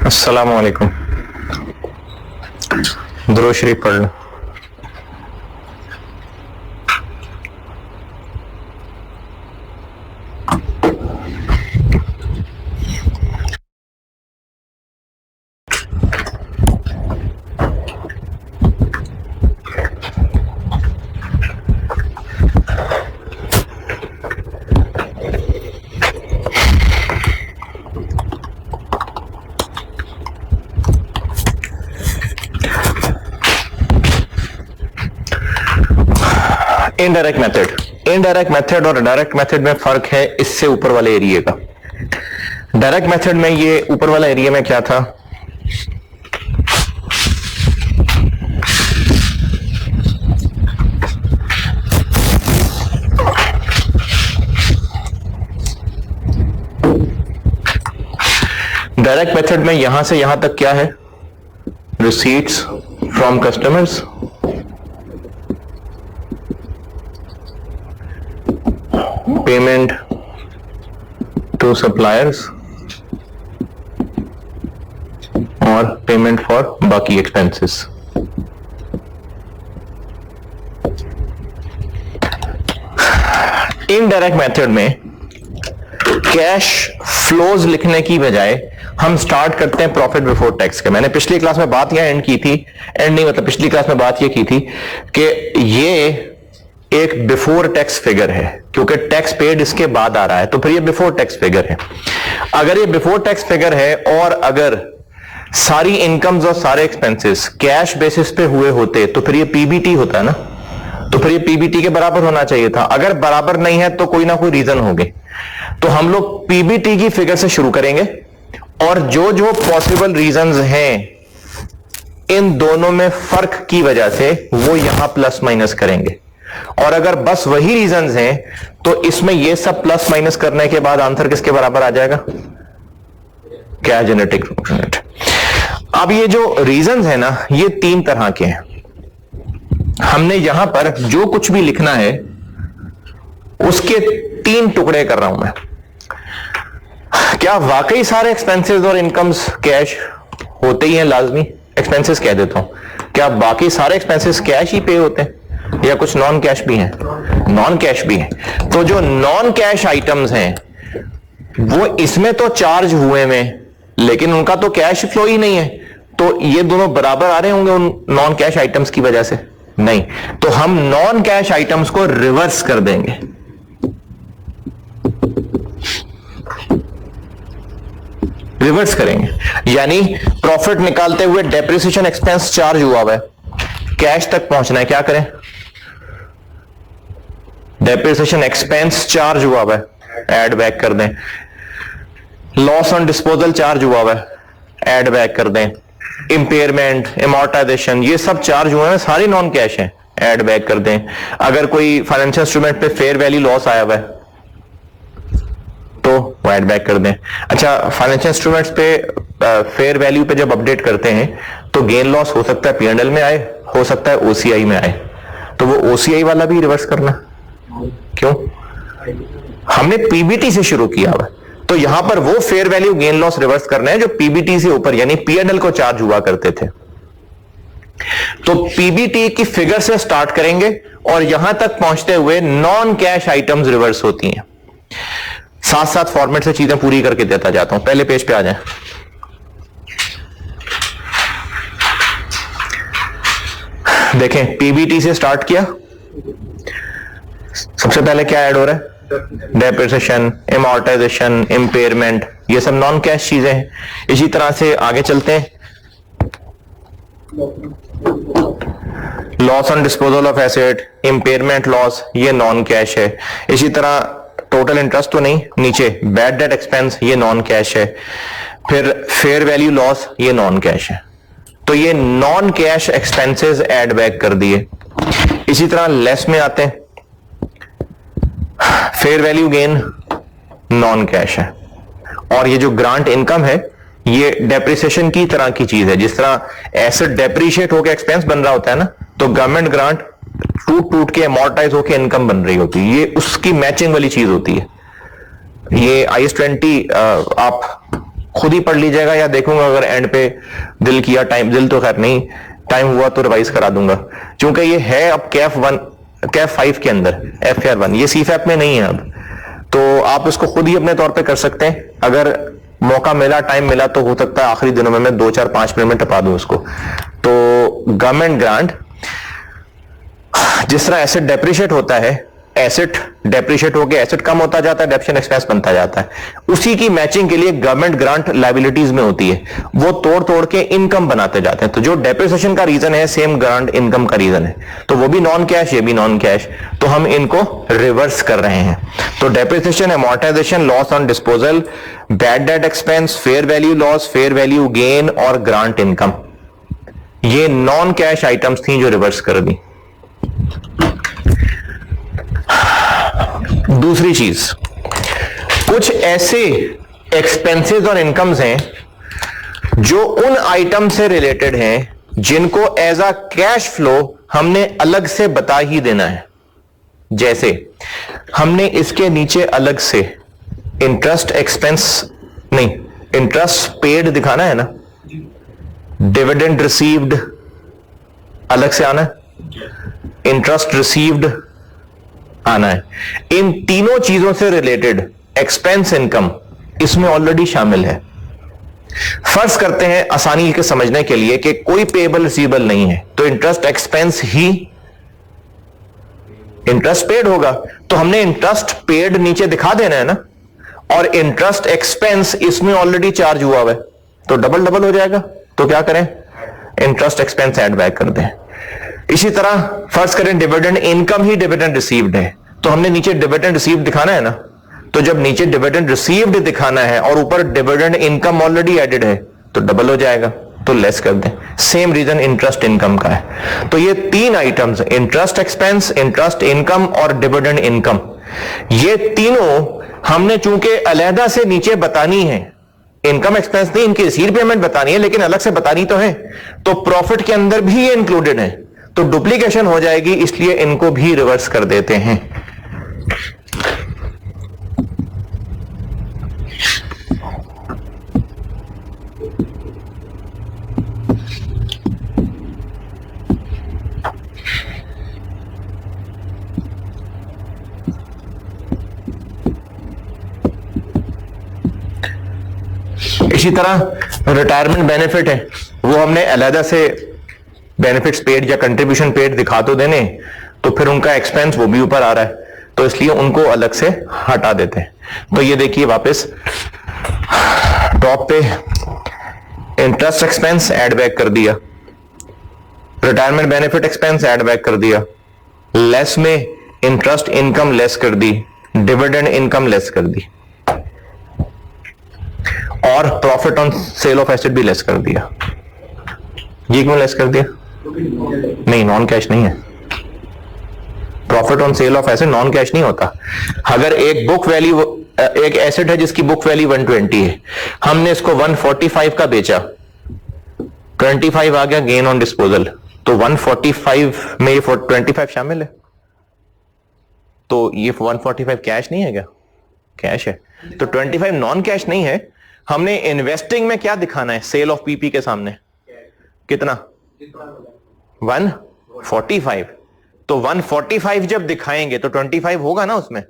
अस्सलाम वालेकुम। दुरूद शरीफ पढ़ लो। इनडायरेक्ट मेथड और डायरेक्ट मेथड में फर्क है इससे ऊपर वाले एरिया का। डायरेक्ट मेथड में ये ऊपर वाला एरिया में क्या था, डायरेक्ट मेथड में यहां से यहां तक क्या है, receipts from customers, payment to suppliers और पेमेंट फॉर बाकी एक्सपेंसेस। इनडायरेक्ट मेथड में कैश फ्लोज लिखने की बजाय हम स्टार्ट करते हैं प्रॉफिट बिफोर टैक्स के। मैंने पिछली क्लास में बात यह एंड की थी, एंड नहीं मतलब पिछली क्लास में बात यह की थी कि ये एक बिफोर टैक्स फिगर है, क्योंकि टैक्स पेड इसके बाद आ रहा है, तो फिर ये बिफोर टैक्स फिगर है। अगर ये बिफोर टैक्स फिगर है और अगर सारी इनकम्स और सारे एक्सपेंसेस कैश बेसिस पे हुए होते तो फिर ये पीबीटी होता है ना, तो फिर ये पीबीटी के बराबर होना चाहिए था। अगर बराबर नहीं है तो कोई ना कोई रीजन होंगे, तो हम लोग पीबीटी की फिगर से शुरू करेंगे और जो जो पॉसिबल रीजंस हैं इन दोनों में फर्क की वजह से वो यहां प्लस माइनस करेंगे। और अगर बस वही रीजंस हैं तो इसमें ये सब प्लस माइनस करने के बाद आंसर किसके बराबर आ जाएगा, क्या जेनेटिक फंक्शन। अब ये जो रीजंस है ना, ये तीन तरह के हैं। हमने यहां पर जो कुछ भी लिखना है उसके तीन टुकड़े कर रहा हूं मैं। क्या वाकई सारे एक्सपेंसेस और इनकम्स कैश होते ही हैं लाजमी? एक्सपेंसेस कह देता हूं, क्या बाकी सारे एक्सपेंसेस कैश ही पे होते हैं या कुछ नॉन कैश भी हैं? नॉन कैश भी हैं। तो जो नॉन कैश आइटम्स हैं वो इसमें तो चार्ज हुए में, लेकिन उनका तो कैश फ्लो ही नहीं है, तो ये दोनों बराबर आ रहे होंगे उन नॉन कैश आइटम्स की वजह से? नहीं, तो हम नॉन कैश आइटम्स को रिवर्स कर देंगे। रिवर्स करेंगे, यानी प्रॉफिट निकालते हुए डेप्रिसिएशन एक्सपेंस चार्ज हुआ है, कैश तक पहुंचना है, क्या करें? डेप्रिसिएशन एक्सपेंस चार्ज हुआ है, ऐड बैक कर दें। लॉस ऑन डिस्पोजल चार्ज हुआ है, ऐड बैक कर दें। इंपेयरमेंट, अमॉर्टाइजेशन, ये सब चार्ज हुए हैं, सारी नॉन कैश हैं, ऐड बैक कर दें। अगर कोई फाइनेंशियल इंस्ट्रूमेंट पे फेयर वैल्यू लॉस आया हुआ है तो वो ऐड बैक कर दें। अच्छा, फाइनेंशियल इंस्ट्रूमेंट्स पे फेयर वैल्यू पे जब अपडेट करते हैं तो गेन लॉस हो सकता है पीएनएल में आए, हो सकता है ओसीआई में आए, तो वो ओसीआई वाला भी रिवर्स करना। क्यों? हमने पीबीटी से शुरू किया हुआ, तो यहां पर वो fair value gain loss reverse करने हैं जो पीबीटी से ऊपर यानी पीएनएल को चार्ज हुआ करते थे। तो पीबीटी की फिगर से स्टार्ट करेंगे और यहां तक पहुंचते हुए नॉन कैश आइटम्स रिवर्स होती हैं। साथ साथ फॉर्मेट से चीजें पूरी करके देता जाता हूं। पहले पेज पे आ जाएं। देखें, पीबीटी से स्टार्ट किया, सबसे पहले क्या ऐड हो रहा है? डेप्रिसिएशन, अमॉर्टाइजेशन, इंपेयरमेंट, ये सब नॉन कैश चीजें हैं। इसी तरह से आगे चलते हैं। Loss on disposal of asset, impairment loss, ये नॉन कैश है। इसी तरह टोटल इंटरेस्ट तो नहीं, नीचे बैड डेट एक्सपेंस, ये नॉन कैश है। फिर फेयर वैल्यू लॉस, ये नॉन कैश है। तो ये non cash expenses add back कर दिए। इसी तरह लेस में आते हैं, fair value gain non cash है, और ये जो ग्रांट इनकम है ये डेप्रिसिएशन की तरह की चीज है। जिस तरह एसेट डेप्रिशिएट होकर एक्सपेंस बन रहा होता है ना, तो गवर्नमेंट ग्रांट टूट टूट के अमॉर्टाइज होकर इनकम बन रही होती है, ये उसकी मैचिंग वाली चीज होती है। ये IS 20 आप खुद ही पढ़ लीजिएगा या देखूंगा अगर एंड पे दिल किया, टाइम दिल तो खैर नहीं, टाइम हुआ तो रिवाइज करा दूंगा, क्योंकि ये है अब कैफ 5 के अंदर, FR1 ये CFAP में नहीं है अब, तो आप इसको खुद ही अपने तौर पे कर सकते हैं। अगर मौका मिला, टाइम मिला, तो हो सकता है आखिरी दिनों में मैं 2 4 5 मिनट में टपा दूं उसको। तो गवर्नमेंट ग्रांट, जिस तरह एसेट डेप्रिशिएट होता है, एसेट डेप्रिशिएट होकर एसेट कम होता जाता है, डेप्रिसिएशन एक्सपेंस बनता जाता है, उसी की मैचिंग के लिए गवर्नमेंट ग्रांट लायबिलिटीज में होती है, वो तोड़ तोड़ के इनकम बनाते जाते हैं। तो जो डेप्रिसिएशन का रीजन है सेम ग्रांट इनकम का रीजन है, तो वो भी नॉन कैश, ये भी नॉन कैश, तो हम इनको रिवर्स कर रहे हैं। तो depreciation, amortisation, loss on disposal, bad debt expense, fair value loss, fair value gain और ग्रांट इनकम, ये नॉन कैश आइटम्स थी जो रिवर्स कर दी। दूसरी चीज, कुछ ऐसे एक्सपेंसेस और इनकम्स हैं जो उन आइटम से रिलेटेड हैं जिनको एज अ कैश फ्लो हमने अलग से बता ही देना है। जैसे हमने इसके नीचे अलग से इंटरेस्ट एक्सपेंस नहीं, इंटरेस्ट पेड दिखाना है ना, डिविडेंड रिसीव्ड अलग से आना है, इंटरेस्ट रिसीव्ड आना है। इन तीनों चीजों से रिलेटेड एक्सपेंस इनकम इसमें ऑलरेडी शामिल है। फर्ज करते हैं आसानी के समझने के लिए कि कोई पेएबल रिसीवेबल नहीं है, तो इंटरेस्ट एक्सपेंस ही इंटरेस्ट पेड होगा, तो हमने इंटरेस्ट पेड नीचे दिखा देना है ना, और इंटरेस्ट एक्सपेंस इसमें ऑलरेडी चार्ज हुआ है, तो डबल डबल हो जाएगा। तो क्या करें, इंटरेस्ट एक्सपेंस ऐड बैक कर दें। इसी तरह फर्ज करें डिविडेंड इनकम ही डिविडेंड रिसीव्ड है, तो हमने नीचे डिविडेंड रिसीव्ड दिखाना है ना, तो जब नीचे डिविडेंड रिसीव्ड दिखाना है और ऊपर डिविडेंड इनकम ऑलरेडी एडेड है, तो डबल हो जाएगा, तो लेस कर दें। सेम रीजन इंटरेस्ट इनकम का है। तो ये तीन items, interest expense, interest income और डिविडेंड इनकम, ये तीनों हमने चूंकि अलहदा से नीचे बतानी है, इनकम एक्सपेंस नहीं, इनकी रिसीव पेमेंट बतानी है लेकिन अलग से बतानी तो है, तो प्रॉफिट के अंदर भी ये इंक्लूडेड है, तो डुप्लीकेशन हो जाएगी, इसलिए इनको भी रिवर्स कर देते हैं। इसी तरह रिटायरमेंट बेनिफिट है, वो हमने अलहदा से बेनिफिट्स पेड या कंट्रीब्यूशन पेड दिखा तो देने, तो फिर उनका एक्सपेंस वो भी ऊपर आ रहा है, तो इसलिए उनको अलग से हटा देते हैं। तो ये देखिए वापस टॉप पे इंटरेस्ट एक्सपेंस ऐड बैक कर दिया, retirement benefit expense add back कर दिया, लेस में इंटरेस्ट इनकम लेस कर दी, डिविडेंड इनकम लेस कर दी, और profit on sale of asset भी लेस कर दिया। ये क्यों लेस कर दिया? नहीं, नॉन कैश नहीं है। Profit on sale of asset non cash नहीं होता। अगर एक बुक वैल्यू, एक एसेट है जिसकी बुक वैल्यू 120 है, हमने इसको 145 का बेचा, 25 आ गया गेन ऑन डिस्पोजल, तो 145 में ये 25 शामिल है, तो ये 145 कैश नहीं है क्या? कैश है। तो 25 नॉन कैश नहीं है। हमने इन्वेस्टिंग में क्या दिखाना है? सेल ऑफ पीपी के सामने कितना? 145। तो 145 जब दिखाएंगे तो 25 होगा ना उसमें,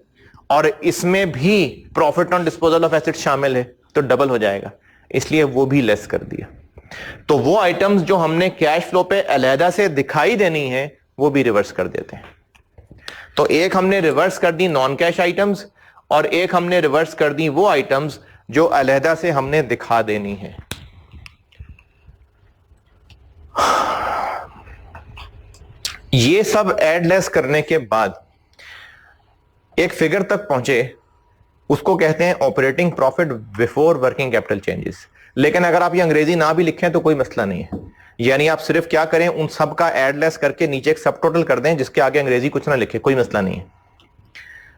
और इसमें भी profit on disposal of asset शामिल है, तो डबल हो जाएगा, इसलिए वो भी लेस कर दिया। तो वो आइटम्स जो हमने कैश फ्लो पे अलहदा से दिखाई देनी है वो भी रिवर्स कर देते हैं। तो एक हमने रिवर्स कर दी नॉन कैश आइटम्स, और एक हमने रिवर्स कर दी वो आइटम्स जो अलहदा से हमने दिखा देनी है। ये सब एड लेस करने के बाद एक फिगर तक पहुंचे, उसको कहते हैं operating profit before working capital changes. लेकिन अगर आप ये अंग्रेजी ना भी लिखें तो कोई मसला नहीं है, यानी आप सिर्फ क्या करें, उन सब का एड लेस करके नीचे एक सब टोटल कर दें जिसके आगे अंग्रेजी कुछ ना लिखे, कोई मसला नहीं है।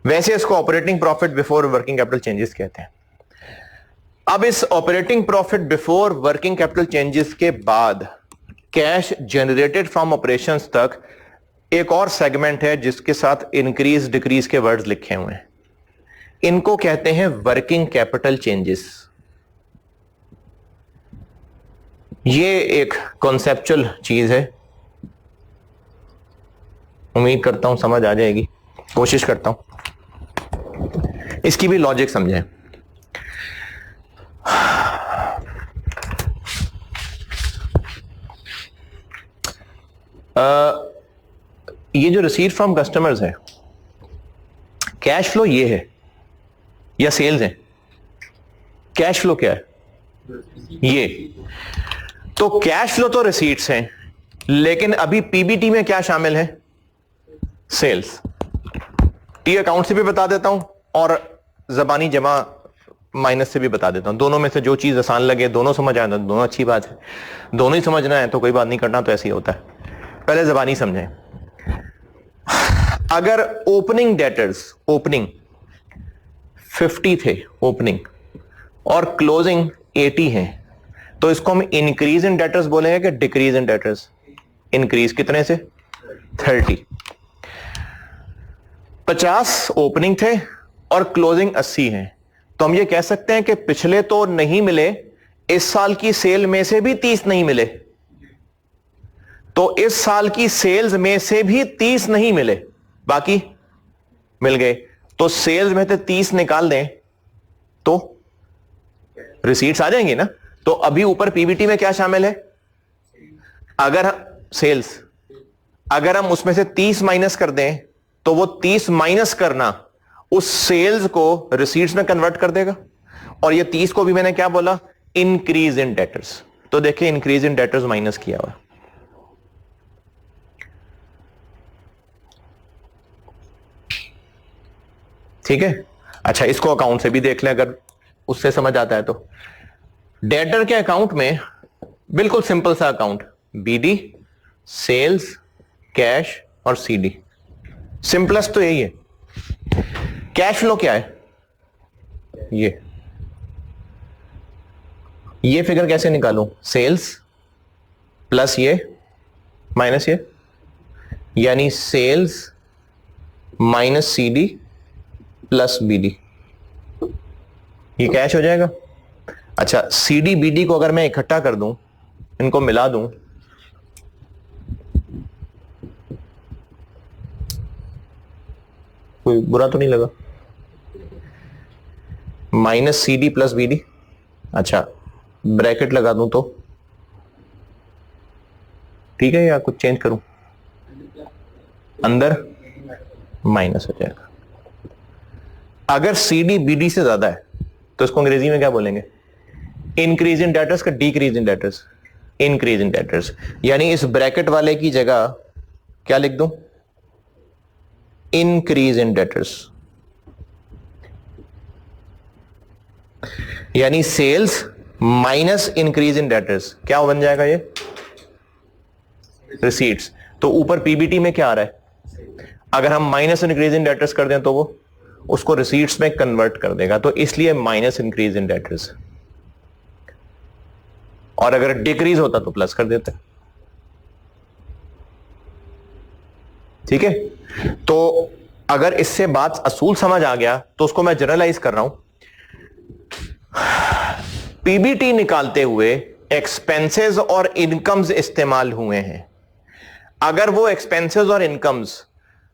वैसे इसको operating profit before working capital changes कहते हैं। अब इस operating profit before working capital changes के बाद कैश जनरेटेड फ्रॉम ऑपरेशंस तक एक और सेगमेंट है जिसके साथ इंक्रीज डिक्रीज के वर्ड्स लिखे हुए हैं। इनको कहते हैं वर्किंग कैपिटल चेंजेस। ये एक कॉन्सेप्चुअल चीज है, उम्मीद करता हूं समझ आ जाएगी, कोशिश करता हूं इसकी भी लॉजिक समझें। ये जो रिसीट फ्रॉम कस्टमर्स है, कैश फ्लो ये है या सेल्स है? कैश फ्लो क्या है? ये। तो कैश फ्लो तो रिसीट्स हैं, लेकिन अभी पीबीटी में क्या शामिल है? सेल्स। टी अकाउंट से भी बता देता हूं और जबानी जमा माइनस से भी बता देता हूं, दोनों में से जो चीज आसान लगे, दोनों समझ आए तो दोनों अच्छी बात है, दोनों ही समझना है तो कोई बात नहीं, करना तो ऐसे ही होता है। पहले जबानी समझें। अगर ओपनिंग डेटर्स, ओपनिंग 50 थे ओपनिंग और क्लोजिंग 80 है, तो इसको हम इंक्रीज इन डेटर्स बोलेंगे कि डिक्रीज इन डेटर्स? इंक्रीज कितने से? 30। 50 ओपनिंग थे और क्लोजिंग 80 है, तो हम ये कह सकते हैं कि पिछले तो नहीं मिले, इस साल की सेल में से भी 30 नहीं मिले, तो इस साल की सेल्स में से भी 30 नहीं मिले, बाकी मिल गए। तो सेल्स में से 30 निकाल दें तो रिसीट्स आ जाएंगी ना। तो अभी ऊपर पीबीटी में क्या शामिल है? अगर सेल्स, अगर हम उसमें से 30 माइनस कर दें तो वो 30 माइनस करना उस सेल्स को रिसीट्स में कन्वर्ट कर देगा। और ये 30 को भी मैंने क्या बोला? Increase in debtors. तो देखिए इंक्रीज इन डेटर्स माइनस किया हुआ, ठीक है। अच्छा, इसको अकाउंट से भी देख लें अगर उससे समझ आता है तो। डेटर के अकाउंट में बिल्कुल सिंपल सा अकाउंट, बीडी, सेल्स, कैश और सीडी। सिंपलेस्ट तो यही है। कैश फ्लो क्या है? ये फिगर कैसे निकालूं? सेल्स प्लस ये माइनस ये, यानी sales minus CD plus BD, ये कैश हो जाएगा। अच्छा, सीडी बीडी को अगर मैं इकट्ठा कर दूं, इनको मिला दूं, कोई बुरा तो नहीं लगा? माइनस सीडी प्लस बीडी, अच्छा ब्रैकेट लगा दूं तो ठीक है, या कुछ चेंज करूं? अंदर माइनस हो जाएगा। अगर सीडी बीडी से ज्यादा है तो इसको अंग्रेजी में क्या बोलेंगे? इंक्रीज इन डेटर्स का decrease in debtors? Increase in debtors. यानी इस ब्रैकेट वाले की जगह क्या लिख दूं? Increase in debtors. यानी sales minus increase in debtors क्या बन जाएगा? ये रिसीट्स। तो ऊपर पीबीटी में क्या आ रहा है? अगर हम माइनस इंक्रीज इन डेटर्स कर दें तो वो उसको रिसीट्स में कन्वर्ट कर देगा, तो इसलिए माइनस इंक्रीज इन डेटर्स। और अगर डिक्रीज होता तो प्लस कर देते, ठीक है। तो अगर इससे बात असूल समझ आ गया तो उसको मैं जनरलाइज कर रहा हूं। पीबीटी निकालते हुए एक्सपेंसेस और इनकम्स इस्तेमाल हुए हैं। अगर वो एक्सपेंसेस और इनकम्स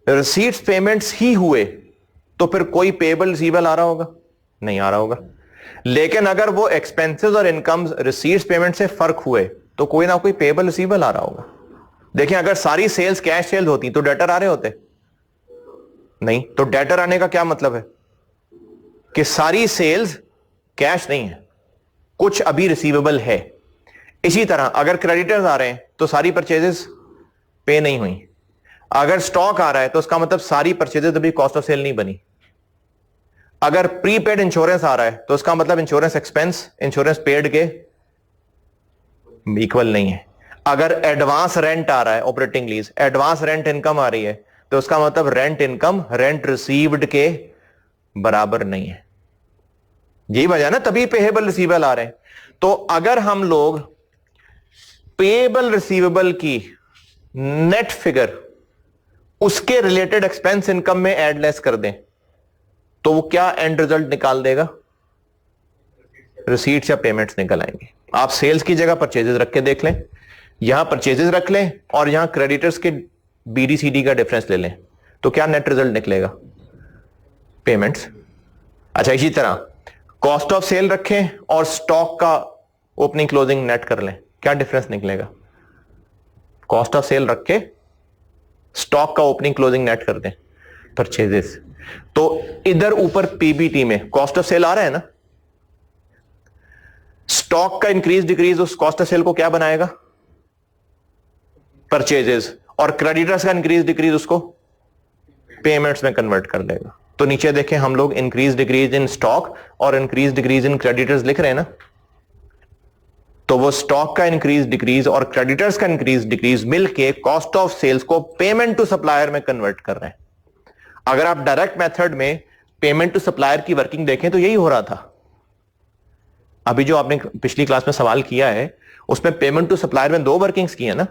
रिसीट्स पेमेंट्स ही हुए तो फिर कोई पेबल रिसीवेबल आ रहा होगा? नहीं आ रहा होगा। लेकिन अगर वो एक्सपेंसेस और इनकम्स रिसीट्स पेमेंट से फर्क हुए तो कोई ना कोई पेबल रिसीवेबल आ रहा होगा। देखिए, अगर सारी सेल्स कैश सेल्स होती तो डेटर आ रहे होते? नहीं। तो डेटर आने का क्या मतलब है? कि सारी सेल्स कैश नहीं है, कुछ अभी रिसीवेबल है। इसी तरह अगर क्रेडिटर्स आ रहे हैं तो सारी परचेजेस पे नहीं हुई। अगर स्टॉक आ रहा है तो उसका मतलब सारी परचेजेस अभी कॉस्ट ऑफ सेल नहीं बनी। अगर प्रीपेड इंश्योरेंस आ रहा है तो उसका मतलब इंश्योरेंस एक्सपेंस इंश्योरेंस पेड के इक्वल नहीं है। अगर एडवांस रेंट आ रहा है, operating lease, advance rent income आ रही है तो उसका मतलब रेंट इनकम रेंट रिसीव्ड के बराबर नहीं है। यही वजह ना, तभी पेएबल रिसीवेबल आ रहे हैं। तो अगर हम लोग पेएबल रिसीवेबल की नेट फिगर उसके रिलेटेड एक्सपेंस इनकम में एड लेस कर दें तो वो क्या एंड रिजल्ट निकाल देगा? रिसीट्स या पेमेंट्स निकल आएंगे। आप सेल्स की जगह परचेजेस रख के देख लें, यहां परचेजेस रख लें और यहां क्रेडिटर्स के बीडीसीडी का डिफरेंस ले लें, तो क्या नेट रिजल्ट निकलेगा? पेमेंट्स। अच्छा, इसी तरह कॉस्ट ऑफ सेल रखें और स्टॉक का ओपनिंग क्लोजिंग नेट कर लें, क्या डिफरेंस निकलेगा? कॉस्ट ऑफ सेल रख के स्टॉक का ओपनिंग क्लोजिंग नेट कर दें, परचेजेस। तो इधर ऊपर पीबीटी में कॉस्ट ऑफ सेल आ रहा है ना, स्टॉक का इंक्रीज डिक्रीज उस कॉस्ट ऑफ सेल को क्या बनाएगा? परचेजेस। और क्रेडिटर्स का इंक्रीज डिक्रीज उसको पेमेंट्स में कन्वर्ट कर देगा। तो नीचे देखें हम लोग इंक्रीज डिक्रीज इन स्टॉक और इंक्रीज डिक्रीज इन क्रेडिटर्स लिख रहे हैं ना, तो वो स्टॉक का इंक्रीज डिक्रीज और क्रेडिटर्स का इंक्रीज डिक्रीज मिलके कॉस्ट ऑफ सेल्स को पेमेंट टू सप्लायर में कन्वर्ट कर रहे हैं। अगर आप डायरेक्ट मेथड में पेमेंट टू सप्लायर की वर्किंग देखें तो यही हो रहा था। अभी जो आपने पिछली क्लास में सवाल किया है उसमें पेमेंट टू सप्लायर में दो वर्किंग्स की है ना,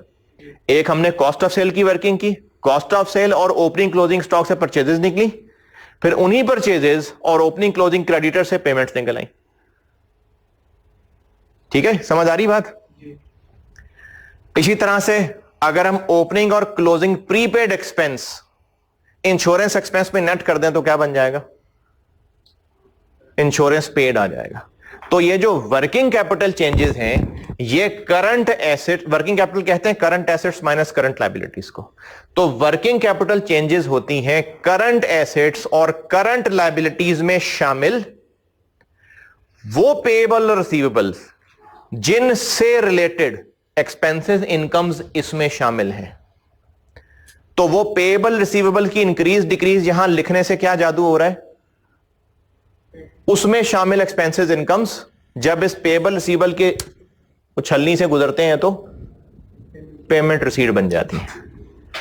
एक हमने कॉस्ट ऑफ सेल की वर्किंग की, कॉस्ट ऑफ सेल और ओपनिंग क्लोजिंग स्टॉक से परचेजेस निकली, फिर उन्हीं परचेजेस और ओपनिंग क्लोजिंग क्रेडिटर से पेमेंट्स निकल आई। ठीक है, समझ आ रही बात? इसी तरह से अगर हम ओपनिंग और closing prepaid expense insurance expense में नेट कर दें तो क्या बन जाएगा? इंश्योरेंस पेड आ जाएगा। तो ये जो वर्किंग कैपिटल चेंजेस हैं, ये करंट एसेट, वर्किंग कैपिटल कहते हैं current assets minus current liabilities को। तो वर्किंग कैपिटल चेंजेस होती हैं करंट एसेट्स और करंट लायबिलिटीज में शामिल वो पेएबल और रिसीवेबल्स जिनसे रिलेटेड एक्सपेंसेस इनकम्स इसमें शामिल हैं। तो वो पेएबल रिसीवेबल की इंक्रीज डिक्रीज यहां लिखने से क्या जादू हो रहा है? उसमें शामिल एक्सपेंसेस इनकम्स जब इस पेएबल रिसीवेबल के उछलनी से गुजरते हैं तो पेमेंट रिसीट बन जाती है।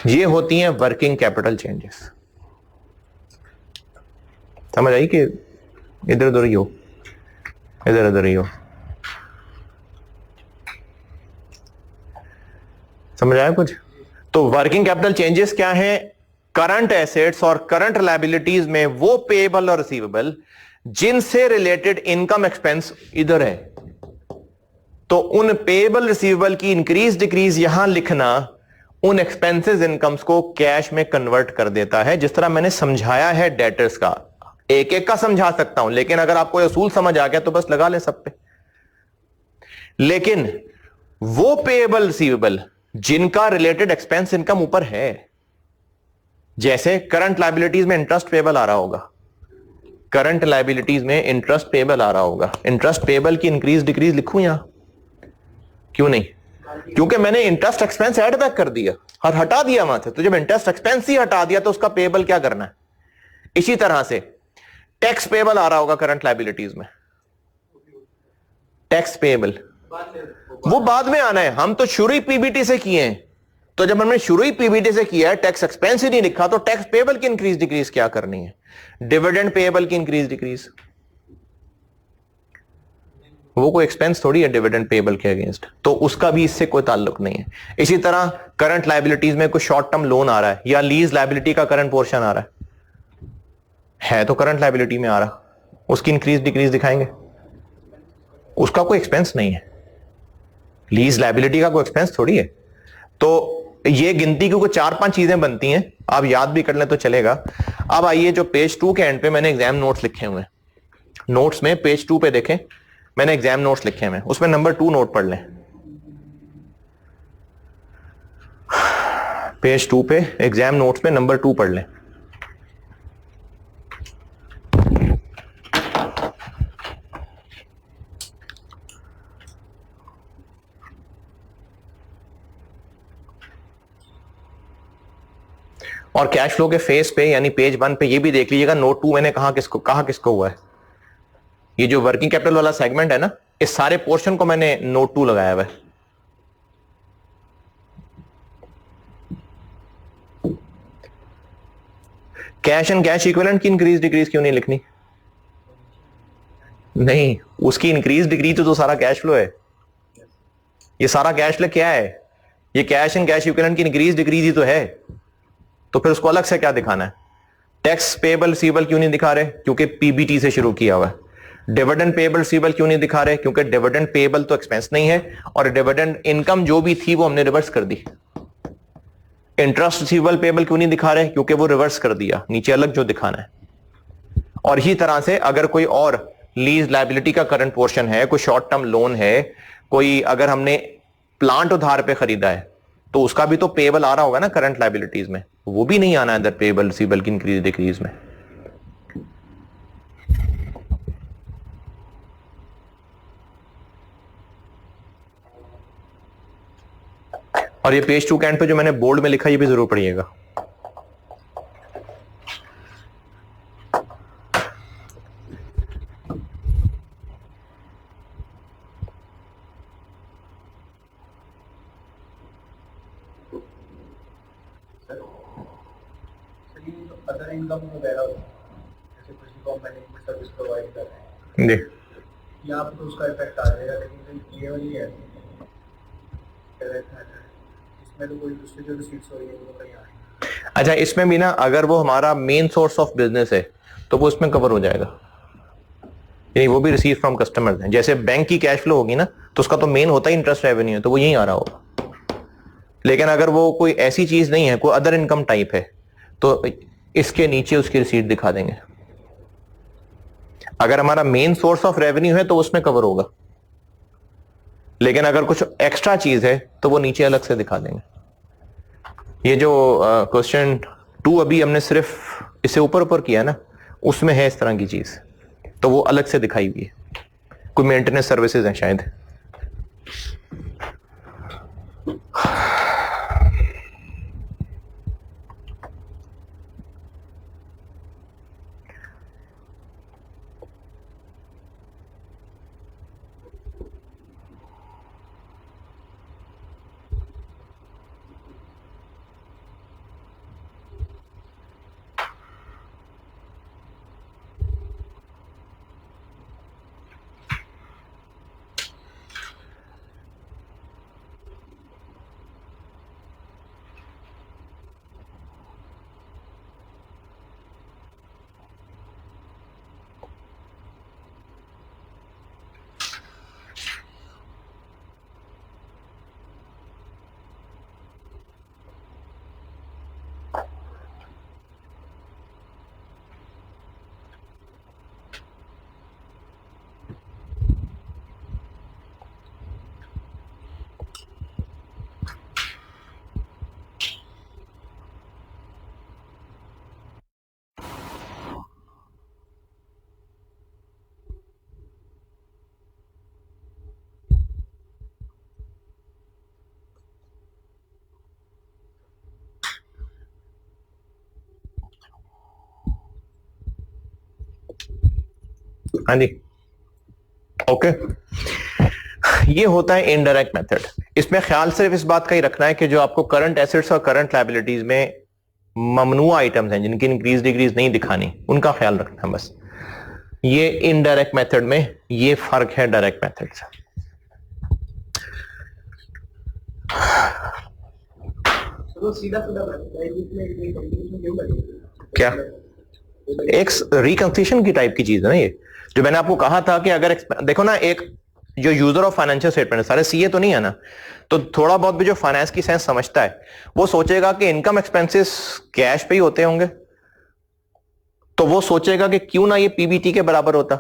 ये होती हैं वर्किंग कैपिटल चेंजेस। समझ आई कि इधर उधर ही हो, इधर उधर ही हो? समझ आया कुछ? तो वर्किंग कैपिटल चेंजेस क्या है? करंट एसेट्स और करंट लायबिलिटीज में वो पेएबल और रिसीवेबल जिनसे रिलेटेड इनकम एक्सपेंस इधर है। तो उन पेएबल रिसीवेबल की इंक्रीज डिक्रीज यहां लिखना उन एक्सपेंसेस इनकम्स को कैश में कन्वर्ट कर देता है। जिस तरह मैंने समझाया है डेटर्स का, एक एक का समझा सकता हूं, लेकिन अगर आपको असूल समझ आ गया तो बस लगा ले सब पे। लेकिन वो पेएबल रिसीवेबल जिनका रिलेटेड एक्सपेंस इनकम ऊपर है, जैसे करंट लायबिलिटीज में इंटरेस्ट पेएबल आ रहा होगा, करंट लायबिलिटीज में इंटरेस्ट पेएबल आ रहा होगा, इंटरेस्ट पेएबल की इंक्रीज डिक्रीज लिखूं यहां? क्यों नहीं? क्योंकि मैंने इंटरेस्ट एक्सपेंस ऐड बैक कर दिया और हटा दिया वहां से। तो जब इंटरेस्ट एक्सपेंस ही हटा दिया तो उसका पेएबल क्या करना है? इसी तरह से टैक्स पेएबल आ रहा होगा करंट लायबिलिटीज में, टैक्स पेएबल वो बाद में आना है। हम तो शुरू ही पीबीटी से किए हैं, तो जब हमने शुरू ही पीबीटी से किया है, टैक्स एक्सपेंस ही नहीं लिखा, तो टैक्स पेएबल की इंक्रीज डिक्रीज क्या करनी है? डिविडेंड पेएबल की इंक्रीज डिक्रीज, वो कोई एक्सपेंस थोड़ी है डिविडेंड पेएबल के अगेंस्ट, तो उसका भी इससे कोई ताल्लुक नहीं है। इसी तरह करंट लायबिलिटीज में कुछ शॉर्ट टर्म लोन आ रहा है या लीज लायबिलिटी का करंट पोर्शन आ रहा है तो करंट लायबिलिटी में आ रहा, उसकी इंक्रीज डिक्रीज दिखाएंगे, उसका कोई एक्सपेंस नहीं है। लीज लायबिलिटी का कोई एक्सपेंस थोड़ी है। तो ये गिनती की कुछ 4-5 चीजें बनती हैं, आप याद भी कर लें तो चलेगा। अब आइए, जो पेज 2 के एंड पे मैंने एग्जाम नोट्स लिखे हुए हैं, नोट्स में पेज 2 पे देखें, मैंने एग्जाम नोट्स लिखे हुए हैं, उसमें नंबर 2 नोट पढ़ लें। पेज 2 पे एग्जाम नोट्स में नंबर 2 पढ़ लें। और कैश फ्लो के फेस पे यानी पेज 1 पे ये भी देख लीजिएगा नोट 2 मैंने कहा किसको हुआ है। ये जो वर्किंग कैपिटल वाला सेगमेंट है ना, इस सारे पोर्शन को मैंने नोट 2 लगाया हुआ है। कैश एंड कैश इक्विवेलेंट की इंक्रीज डिक्रीज क्यों नहीं लिखनी? नहीं, उसकी इंक्रीज डिक्रीज तो सारा कैश फ्लो है। ये सारा कैश फ्लो क्या है? ये कैश एंड कैश इक्विवेलेंट की इंक्रीज डिक्रीज ही तो है। तो फिर उसको अलग से क्या दिखाना है? टैक्स पेएबल रिसीवेबल क्यों नहीं दिखा रहे? क्योंकि पीबीटी से शुरू किया हुआ है। डिविडेंड पेबल रिसीवेबल क्यों नहीं दिखा रहे? क्योंकि डिविडेंड पेबल तो एक्सपेंस नहीं है, और डिविडेंड इनकम जो भी थी वो हमने रिवर्स कर दी। इंटरेस्ट रिसीवेबल पेबल क्यों नहीं दिखा रहे? क्योंकि वो रिवर्स कर दिया, नीचे अलग जो दिखाना है। और इसी तरह से अगर कोई और लीज लायबिलिटी का करंट पोर्शन है, कोई शॉर्ट टर्म लोन है, कोई अगर हमने प्लांट उधार पे खरीदा है तो उसका भी तो पेबल आ रहा होगा ना करंट लायबिलिटीज में, वो भी नहीं आना है अंदर पेबल रिसीवेबल की इंक्रीज डिक्रीज में। और ये पेज 2 के एंड पे जो मैंने बोर्ड में लिखा ये भी जरूर पढ़िएगा। अदर इनकम वगैरह जैसे किसी को मैनेजमेंट सर्विस प्रोवाइड कर रहे हैं जी, यहाँ पे तो उसका इफेक्ट आ जाएगा, लेकिन ये वाली है इसमें तो कोई दूसरी जो रिसीट्स हो रही है वो कहीं आ रही है। अच्छा, इसमें भी ना अगर वो हमारा मेन सोर्स ऑफ बिजनेस है तो वो उसमें कवर हो जाएगा, यानी वो भी रिसीव फ्रॉम कस्टमर्स हैं। जैसे बैंक की कैश फ्लो होगी ना तो उसका तो मेन होता ही इंटरेस्ट रेवेन्यू है, तो वो यहीं आ रहा होगा। लेकिन अगर वो कोई ऐसी चीज नहीं है, कोई अदर इनकम टाइप है, तो इसके नीचे उसकी रिसीट दिखा देंगे। अगर हमारा मेन सोर्स ऑफ रेवेन्यू है तो उसमें कवर होगा, लेकिन अगर कुछ एक्स्ट्रा चीज है तो वो नीचे अलग से दिखा देंगे। ये जो क्वेश्चन 2 अभी हमने सिर्फ इससे ऊपर ऊपर किया ना, उसमें है इस तरह की चीज, तो वो अलग से दिखाई हुई है। कोई मेंटेनेंस सर्विसेज हैं शायद। हाँ जी, ओके। ये होता है इनडायरेक्ट मेथड। इसमें ख्याल सिर्फ इस बात का ही रखना है कि जो आपको करंट एसेट्स और करंट लायबिलिटीज में ममनुआ आइटम्स हैं, जिनकी इंक्रीज डिक्रीज नहीं दिखानी, उनका ख्याल रखना बस। ये इनडायरेक्ट मेथड में ये फर्क है डायरेक्ट मेथड से। तो सीधा क्या एक रिकंसिलेशन की टाइप की चीज है ना ये, जो मैंने आपको कहा था कि अगर देखो ना, एक जो यूजर ऑफ फाइनेंशियल स्टेटमेंट, सारे सीए तो नहीं है ना, तो थोड़ा बहुत भी जो फाइनेंस की सेंस समझता है वो सोचेगा कि इनकम एक्सपेंसेस कैश पे ही होते होंगे, तो वो सोचेगा कि क्यों ना ये पीबीटी के बराबर होता।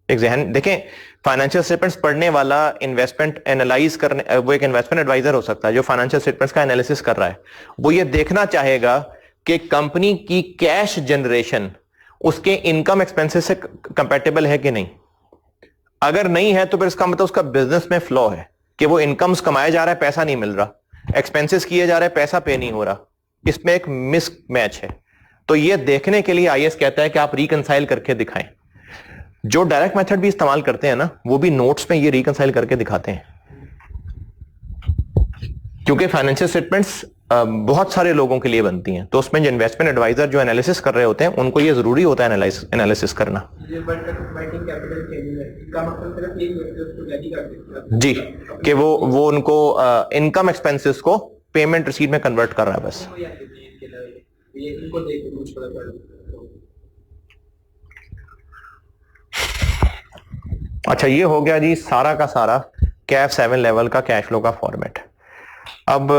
एक जहन देखें, फाइनेंशियल स्टेटमेंट्स पढ़ने वाला इन्वेस्टमेंट एनालाइज करने, वो एक इन्वेस्टमेंट एडवाइजर हो सकता है जो फाइनेंशियल स्टेटमेंट्स का एनालिसिस कर रहा है। वो ये देखना चाहेगा कि कंपनी की कैश जनरेशन उसके इनकम एक्सपेंसेस से कंपैटिबल है कि नहीं। अगर नहीं है तो फिर इसका मतलब उसका बिजनेस में फ्लॉ है कि वो इनकम्स कमाया जा रहा है, पैसा नहीं मिल रहा, एक्सपेंसेस किए जा रहे हैं, पैसा पे नहीं हो रहा, इसमें एक मिस मैच है। तो ये देखने के लिए आईएएस कहता है कि आप रिकंसाइल करके दिखाएं। जो डायरेक्ट मेथड भी इस्तेमाल करते हैं ना, वो भी नोट्स में ये रिकंसाइल करके दिखाते हैं, क्योंकि फाइनेंशियल स्टेटमेंट्स बहुत सारे लोगों के लिए बनती हैं, तो उसमें जो इन्वेस्टमेंट एडवाइजर जो एनालिसिस कर रहे होते हैं उनको ये जरूरी होता है एनालिसिस करना। जी, कि वो उनको इनकम एक्सपेंसेस को पेमेंट रिसीट में कन्वर्ट कर रहा है बस। अच्छा, ये हो गया जी सारा का सारा कैफ 7 लेवल का कैश फ्लो का फॉर्मेट। अब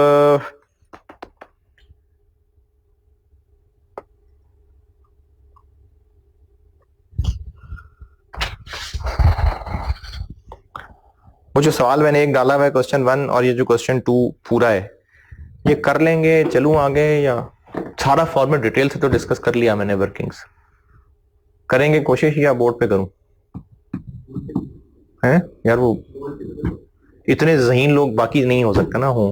वो जो सवाल मैंने एक डाला हुआ है क्वेश्चन 1 और ये जो क्वेश्चन 2 पूरा है, ये कर लेंगे, चलूं आगे, या सारा फॉर्मेट डिटेल से तो डिस्कस कर लिया मैंने, वर्किंग्स करेंगे कोशिश, या बोर्ड पे करूं? हैं यार, वो इतने ज़हीन लोग बाकी नहीं हो सकता ना हो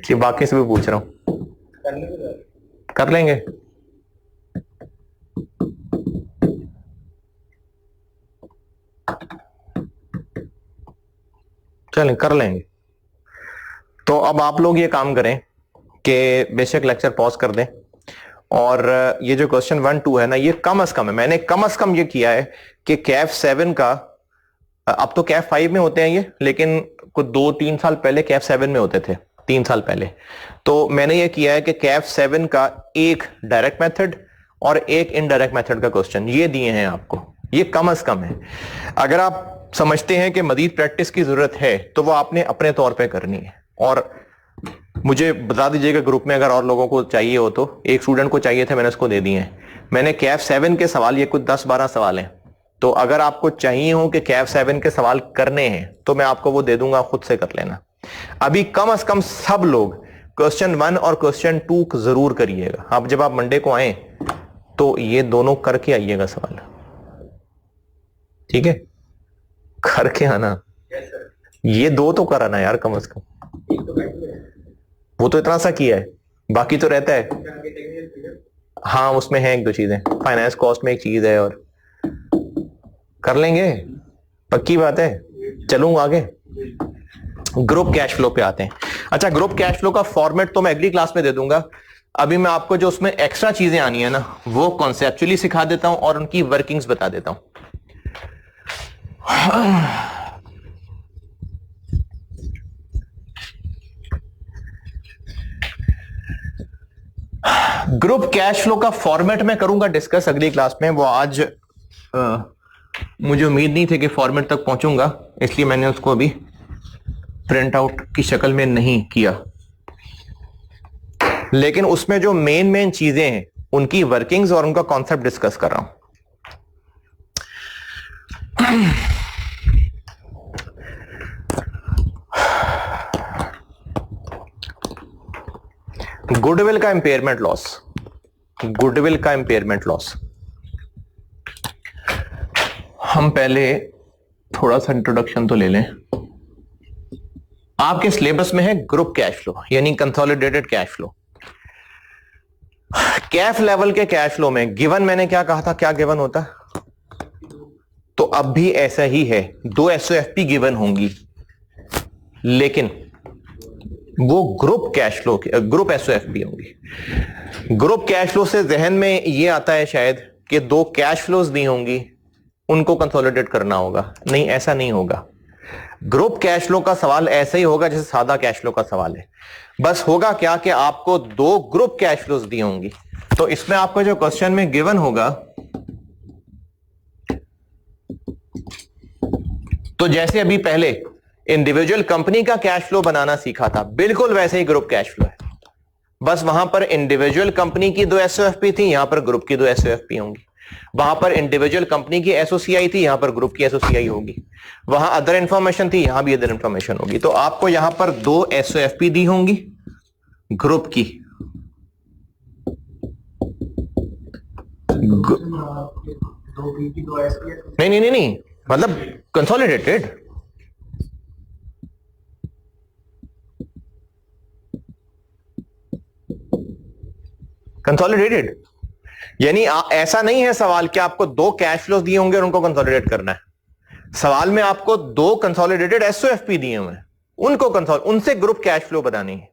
कि बाकी से भी पूछ रहा हूं। कर लेंगे। चलें, कर लेंगे। तो अब आप लोग ये काम करें कि बेशक लेक्चर पॉज कर दें, और ये जो क्वेश्चन 1 2 है ना, ये कम अज कम है, मैंने कम अज कम ये किया है कि कैफ 7 का, अब तो कैफ 5 में होते हैं ये, लेकिन कुछ 2-3 साल पहले कैफ 7 में होते थे, 3 साल पहले। तो मैंने ये किया है कि कैफ 7 का एक डायरेक्ट मेथड और एक इनडायरेक्ट मेथड का क्वेश्चन ये दिए हैं आपको, ये कम अज कम है। अगर आप समझते हैं कि मजीद प्रैक्टिस की जरूरत है तो वो आपने अपने तौर पे करनी है, और मुझे बता दीजिएगा ग्रुप में अगर और लोगों को चाहिए हो तो। एक स्टूडेंट को चाहिए थे, मैंने उसको दे दिए हैं। मैंने कैफ 7 के सवाल, ये कुछ 10-12 सवाल हैं, तो अगर आपको चाहिए हो कि कैफ 7 के सवाल करने हैं तो मैं आपको वो दे दूंगा, खुद से कर लेना। अभी कम से कम सब लोग क्वेश्चन 1 और क्वेश्चन 2 जरूर करिएगा। आप जब आप मंडे को आए तो ये दोनों करके आइएगा सवाल, ठीक है? करके आना, ये दो तो कराना यार कम से कम। वो तो इतना सा किया है, बाकी तो रहता है। हाँ, उसमें है 1-2 चीजें, फाइनेंस कॉस्ट में एक चीज है, और कर लेंगे, पक्की बात है। चलूं आगे, ग्रुप कैश फ्लो पे आते हैं। अच्छा, ग्रुप कैश फ्लो का फॉर्मेट तो मैं अगली क्लास में दे दूंगा। अभी मैं आपको जो उसमें एक्स्ट्रा चीजें आनी है ना, वो कॉन्सेप्चुअली सिखा देता हूं और उनकी वर्किंग्स बता देता हूं। ग्रुप कैश फ्लो का फॉर्मेट मैं करूंगा डिस्कस अगली क्लास में। वो आज मुझे उम्मीद नहीं थी कि फॉर्मेट तक पहुंचूंगा, इसलिए मैंने उसको अभी प्रिंट आउट की शक्ल में नहीं किया, लेकिन उसमें जो मेन चीजें हैं उनकी वर्किंग्स और उनका कॉन्सेप्ट डिस्कस कर रहा हूं। गुडविल का इंपेयरमेंट लॉस, गुडविल का इंपेयरमेंट लॉस, हम पहले थोड़ा सा इंट्रोडक्शन तो ले लें। आपके सिलेबस में है ग्रुप कैश फ्लो, यानी consolidated cash flow. Kaif level के कैश फ्लो में गिवन मैंने क्या कहा था, क्या गिवन होता? तो अब भी ऐसा ही है, 2 एसओएफपी गिवन होंगी, लेकिन वो ग्रुप कैश फ्लो, ग्रुप एसओएफपी होंगी। ग्रुप कैश फ्लो से जहन में ये आता है शायद कि 2 कैश फ्लोज दी होंगी, उनको कंसोलिडेट करना होगा। नहीं, ऐसा नहीं होगा। ग्रुप कैश फ्लो का सवाल ऐसा ही होगा जैसे सादा कैश फ्लो का सवाल है। बस होगा क्या कि आपको 2 ग्रुप कैश फ्लोज दी होंगी। तो इसमें आपको जो क्वेश्चन में गिवन होगा, तो जैसे अभी पहले इंडिविजुअल कंपनी का कैश फ्लो बनाना सीखा था, बिल्कुल वैसे ही ग्रुप कैश फ्लो है। बस वहां पर इंडिविजुअल कंपनी की 2 एसओएफपी थी, यहां पर ग्रुप की 2 एसओएफपी होंगी। वहां पर इंडिविजुअल कंपनी की एसओसीआई थी, यहां पर ग्रुप की एसओसीआई होगी। वहां अदर इंफॉर्मेशन थी, यहां भी अदर इंफॉर्मेशन होगी। तो आपको यहां पर 2 एसओएफपी दी होंगी ग्रुप की। नहीं नहीं नहीं नहीं, मतलब कंसोलिडेटेड। कंसोलिडेटेड यानी ऐसा नहीं है सवाल कि आपको 2 कैश फ्लोज दिए होंगे और उनको कंसोलिडेट करना है। सवाल में आपको 2 कंसोलिडेटेड एसओएफपी दिए हुए हैं, उनको उनसे ग्रुप कैश फ्लो बनानी है।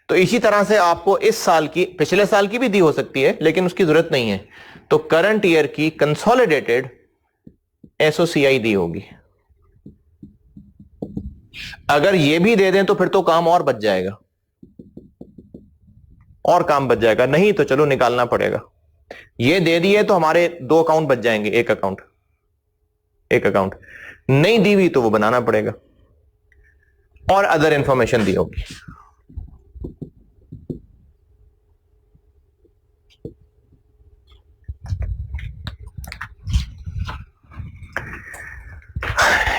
तो इसी तरह से आपको इस साल की, पिछले साल की भी दी हो सकती है, लेकिन उसकी जरूरत नहीं है। तो करंट ईयर की कंसोलिडेटेड एसओसीआई दी होगी। अगर ये भी दे दें तो फिर तो काम और बच जाएगा, और काम बच जाएगा। नहीं तो चलो निकालना पड़ेगा। ये दे दिए तो हमारे 2 अकाउंट बच जाएंगे, एक अकाउंट। नहीं दी हुई तो वो बनाना पड़ेगा, और अदर इंफॉर्मेशन दी होगी।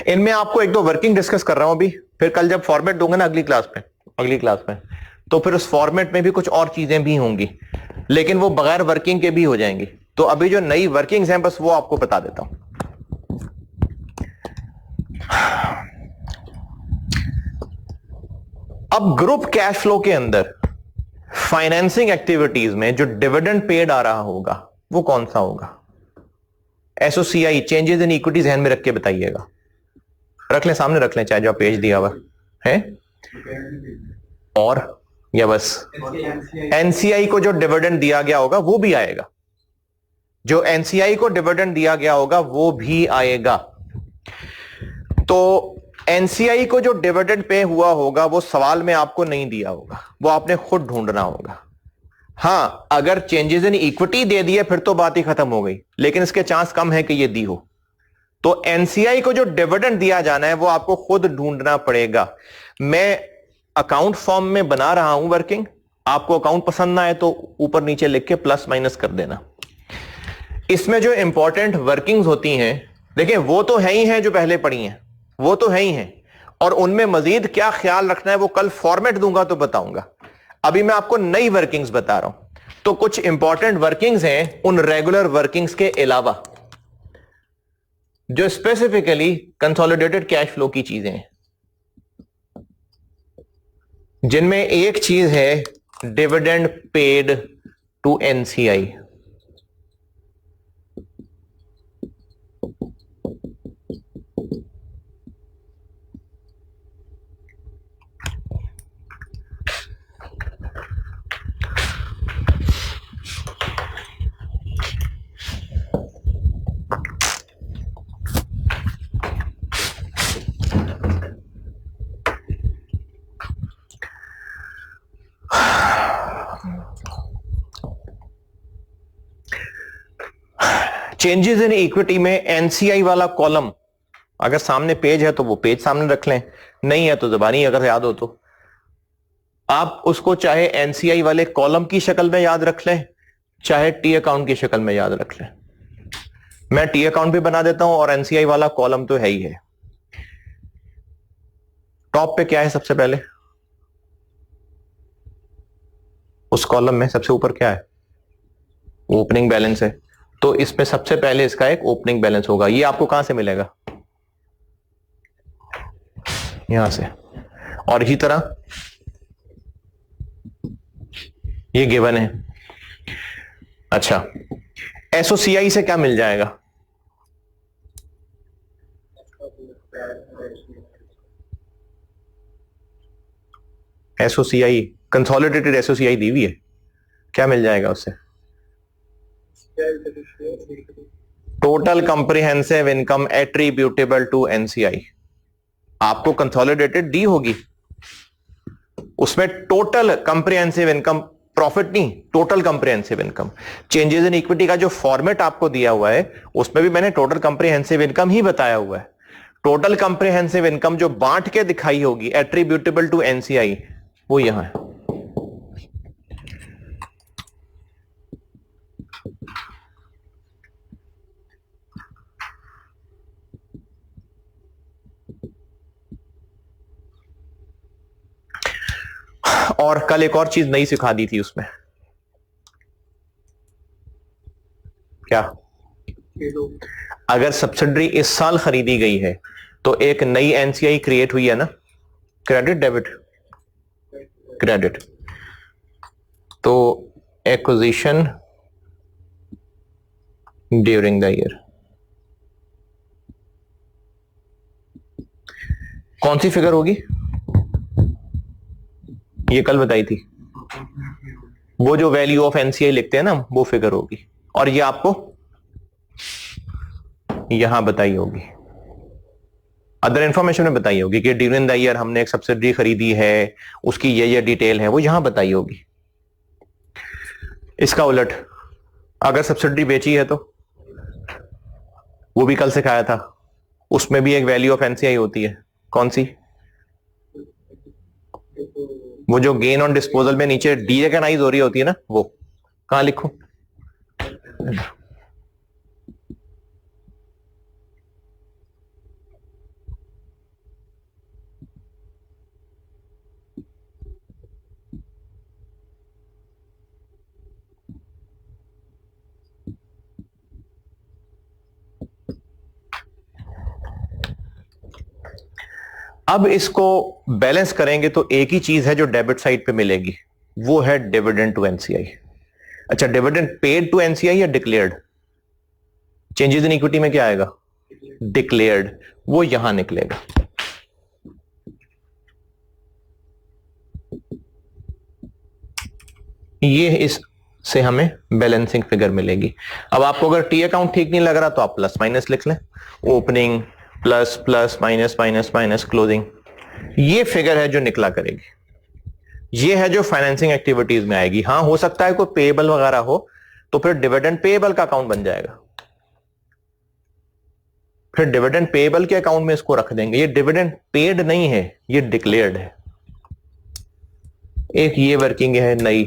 इनमें आपको एक दो वर्किंग डिस्कस कर रहा हूं अभी, फिर कल जब फॉर्मेट दूंगा ना अगली क्लास में, तो फिर उस फॉर्मेट में भी कुछ और चीजें भी होंगी, लेकिन वो बगैर वर्किंग के भी हो जाएंगी। तो अभी जो नई वर्किंग्स हैं बस वो आपको बता देता हूं। अब ग्रुप कैश फ्लो के अंदर फाइनेंसिंग एक्टिविटीज में जो डिविडेंड पेड आ रहा होगा वो कौन सा होगा? एसओसीआई, चेंजेस इन इक्विटी, ध्यान में रख के बताइएगा। रख लें, सामने रख लें, चाहे जो पेज दिया हुआ है, और या बस एनसीआई को जो डिविडेंड दिया गया होगा वो भी आएगा, जो एनसीआई को डिविडेंड दिया गया होगा वो भी आएगा। तो एनसीआई को जो डिविडेंड पे हुआ होगा वो सवाल में आपको नहीं दिया होगा, वो आपने खुद ढूंढना होगा। हां, अगर चेंजेस इन इक्विटी दे दिए फिर तो बात ही खत्म हो गई, लेकिन इसके चांस कम है कि ये दी हो। तो एनसीआई को जो डिविडेंड दिया जाना है वो आपको खुद ढूंढना पड़ेगा। मैं अकाउंट फॉर्म में बना रहा हूं वर्किंग, आपको अकाउंट पसंद ना आए तो ऊपर नीचे लिख के प्लस माइनस कर देना। इसमें जो इंपॉर्टेंट वर्किंग्स होती हैं, देखिए वो तो है ही हैं, जो पहले पढ़ी हैं वो तो है ही हैं, और उनमें मजीद क्या ख्याल रखना है वो कल फॉर्मेट दूंगा तो बताऊंगा। अभी मैं आपको नई वर्किंग्स बता रहा हूं। तो कुछ इंपॉर्टेंट वर्किंग्स हैं उन रेगुलर वर्किंग्स के अलावा, जो स्पेसिफिकली कंसोलिडेटेड कैश फ्लो की चीजें हैं, जिनमें एक चीज है dividend paid to NCI. Changes in equity में एनसीआई वाला कॉलम, अगर सामने पेज है तो वो पेज सामने रख लें, नहीं है तो जबानी अगर याद हो तो आप उसको चाहे एनसीआई वाले कॉलम की शक्ल में याद रख लें, चाहे टी अकाउंट की शक्ल में याद रख लें। मैं टी अकाउंट भी बना देता हूं और एनसीआई वाला कॉलम तो है ही है। टॉप पे क्या है सबसे पहले? उस कॉलम में सबसे ऊपर क्या है? ओपनिंग बैलेंस है। तो इसमें सबसे पहले इसका एक ओपनिंग बैलेंस होगा। ये आपको कहां से मिलेगा? यहां से। और इसी तरह ये गिवन है। अच्छा, एसओसीआई से क्या मिल जाएगा? एसओसीआई, कंसोलिडेटेड एसओसीआई दी हुई है, क्या मिल जाएगा उससे? Total comprehensive income attributable to NCI. आपको कंसोलिडेटेड दी होगी, उसमें टोटल कंप्रिहेंसिव इनकम, प्रॉफिट नहीं, total comprehensive income. Changes in equity का जो फॉर्मेट आपको दिया हुआ है उसमें भी मैंने टोटल कंप्रिहेंसिव इनकम ही बताया हुआ है। टोटल कंप्रिहेंसिव इनकम जो बांट के दिखाई होगी एट्रीब्यूटेबल टू एनसीआई, वो यहां है। और कल एक और चीज नई सिखा दी थी उसमें, क्या? अगर सब्सिडरी इस साल खरीदी गई है तो एक नई एनसीआई क्रिएट हुई है ना, क्रेडिट डेबिट? क्रेडिट। तो एक्विजिशन ड्यूरिंग द ईयर, कौन सी फिगर होगी? ये कल बताई थी, वो जो वैल्यू ऑफ एनसीआई लिखते हैं ना वो फिगर होगी, और ये आपको यहां बताई होगी, अदर इंफॉर्मेशन में बताई होगी कि ड्यूरिंग द ईयर हमने एक सब्सिडरी खरीदी है, उसकी ये डिटेल है, वो यहां बताई होगी। इसका उलट अगर सब्सिडरी बेची है तो वो भी कल सिखाया था, उसमें भी एक वैल्यू ऑफ एनसीआई होती है, कौन सी? वो जो गेन ऑन डिस्पोजल में नीचे डीरेकनाइज हो रही होती है ना, वो कहां लिखूं? अब इसको बैलेंस करेंगे तो एक ही चीज है जो डेबिट साइड पे मिलेगी, वो है डिविडेंड टू एनसीआई। अच्छा, डिविडेंड पेड टू एनसीआई या डिक्लेयर्ड? चेंजेस इन इक्विटी में क्या आएगा? डिक्लेयर्ड, वो यहां निकलेगा। ये इस से हमें बैलेंसिंग फिगर मिलेगी। अब आपको अगर टी अकाउंट ठीक नहीं लग रहा तो आप प्लस माइनस लिख लें, opening plus plus minus minus minus closing. ये फिगर है जो निकला करेगी, ये है जो फाइनेंसिंग एक्टिविटीज में आएगी। हां, हो सकता है कोई पेएबल वगैरह हो तो फिर डिविडेंड पेएबल का अकाउंट बन जाएगा, फिर डिविडेंड पेएबल के अकाउंट में इसको रख देंगे। ये डिविडेंड पेड नहीं है, ये डिक्लेयर्ड है। एक ये वर्किंग है नई,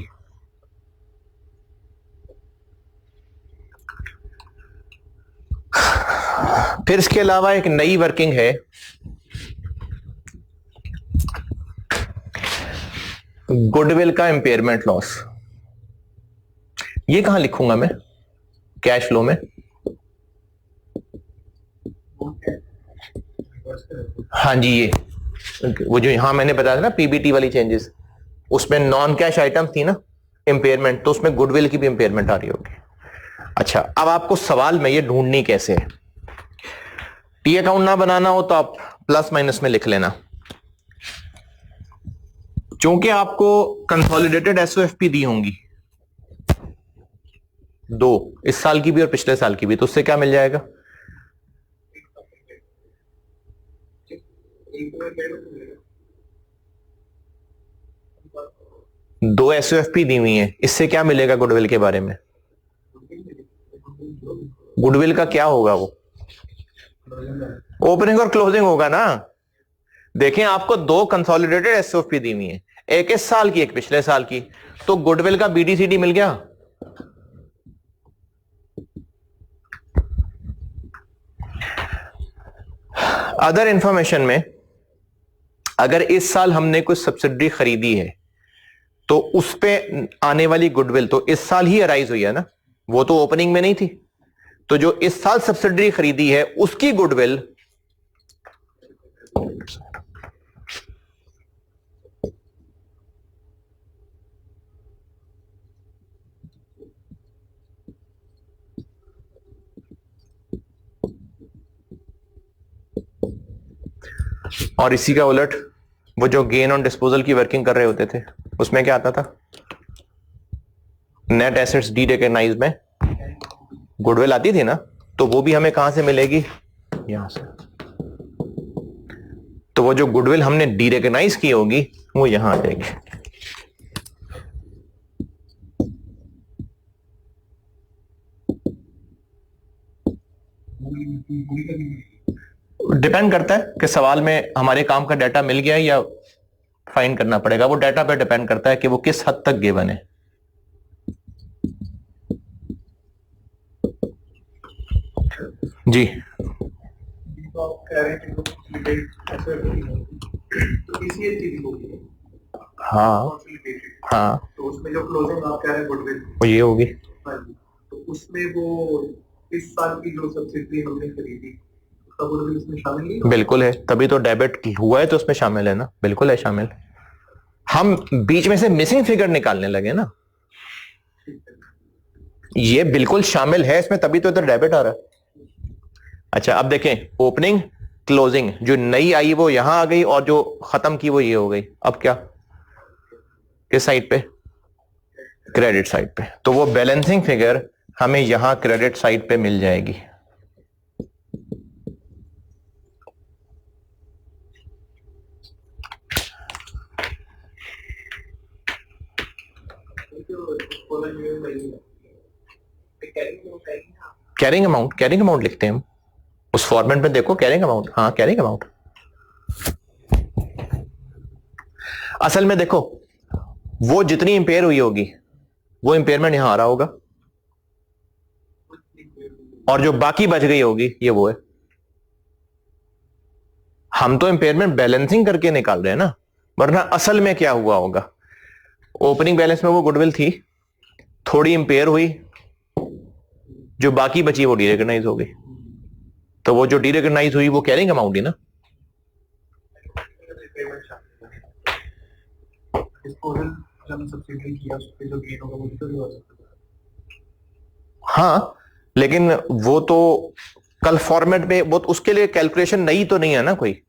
फिर इसके अलावा एक नई वर्किंग है गुडविल का इंपेयरमेंट लॉस। ये कहां लिखूंगा मैं कैश फ्लो में? हाँ जी, ये वो जो यहां मैंने बताया था ना पीबीटी वाली चेंजेस, उसमें नॉन कैश आइटम थी ना इंपेयरमेंट, तो उसमें गुडविल की भी इंपेयरमेंट आ रही होगी। अच्छा, अब आपको सवाल में ये ढूंढनी कैसे है। टी अकाउंट ना बनाना हो तो आप प्लस माइनस में लिख लेना। चूंकि आपको कंसोलिडेटेड एसओएफपी दी होंगी दो, इस साल की भी और पिछले साल की भी, तो उससे क्या मिल जाएगा? दो एसओएफपी दी हुई है, इससे क्या मिलेगा गुडविल के बारे में? गुडविल का क्या होगा? वो ओपनिंग और क्लोजिंग होगा ना। देखें, आपको दो कंसोलिडेटेड एसओएफपी दी हुई है, एक इस साल की एक पिछले साल की, तो गुडविल का बीडीसीडी मिल गया। अदर इंफॉर्मेशन में अगर इस साल हमने कुछ सब्सिडी खरीदी है तो उस पे आने वाली गुडविल तो इस साल ही अराइज हुई है ना, वो तो ओपनिंग में नहीं थी। तो जो इस साल सब्सिडी खरीदी है उसकी गुडविल और इसी का उलट वो जो गेन ऑन डिस्पोजल की वर्किंग कर रहे होते थे उसमें क्या आता था? नेट एसेट्स डी रिकॉग्नाइज में गुडविल आती थी ना, तो वो भी हमें कहां से मिलेगी? यहां से। तो वो जो गुडविल हमने डी रिकॉग्नाइज की होगी वो यहां आ जाएगी। डिपेंड करता है कि सवाल में हमारे काम का डाटा मिल गया है या फाइंड करना पड़ेगा। वो डाटा पे डिपेंड करता है कि वो किस हद तक गिवन है। जी, तो आप कह रहे हैं कि हाँ हाँ, तो उसमें जो क्लोजिंग आप कह रहे हैं गुडविल वो ये होगी। हाँ जी, तो उसमें वो इस साल की जो सब्सिडी हमने खरीदी उसका गुडविल इसमें शामिल नहीं होगा? बिल्कुल है, तभी तो डेबिट हुआ है तो उसमें शामिल है ना, बिल्कुल है शामिल। हम बीच में से मिसिंग फिगर निकालने लगे ना, ये बिल्कुल शामिल है इसमें, तभी तो इधर डेबिट आ रहा है। अच्छा, अब देखें, ओपनिंग क्लोजिंग जो नई आई वो यहां आ गई और जो खत्म की वो ये हो गई। अब क्या, किस साइड पे? क्रेडिट साइड पे। तो वो बैलेंसिंग फिगर हमें यहां क्रेडिट साइड पे मिल जाएगी। कैरिंग अमाउंट लिखते हैं हम, उस फॉर्मेट में देखो कैरिंग अमाउंट, हाँ कैरिंग अमाउंट। असल में देखो वो जितनी इंपेयर हुई होगी वो इंपेयरमेंट यहां आ रहा होगा, और जो बाकी बच गई होगी ये वो है। हम तो इंपेयरमेंट बैलेंसिंग करके निकाल रहे हैं ना, वरना असल में क्या हुआ होगा, ओपनिंग बैलेंस में वो गुडविल थी, थोड़ी इंपेयर हुई, जो बाकी बची वो डीरिकॉग्नाइज हो गई, तो वो जो डीरिकॉग्नाइज हुई वो कैरिंग अमाउंट ही ना। हाँ लेकिन वो तो कल फॉर्मेट में वो तो उसके लिए कैलकुलेशन नई तो नहीं है ना कोई।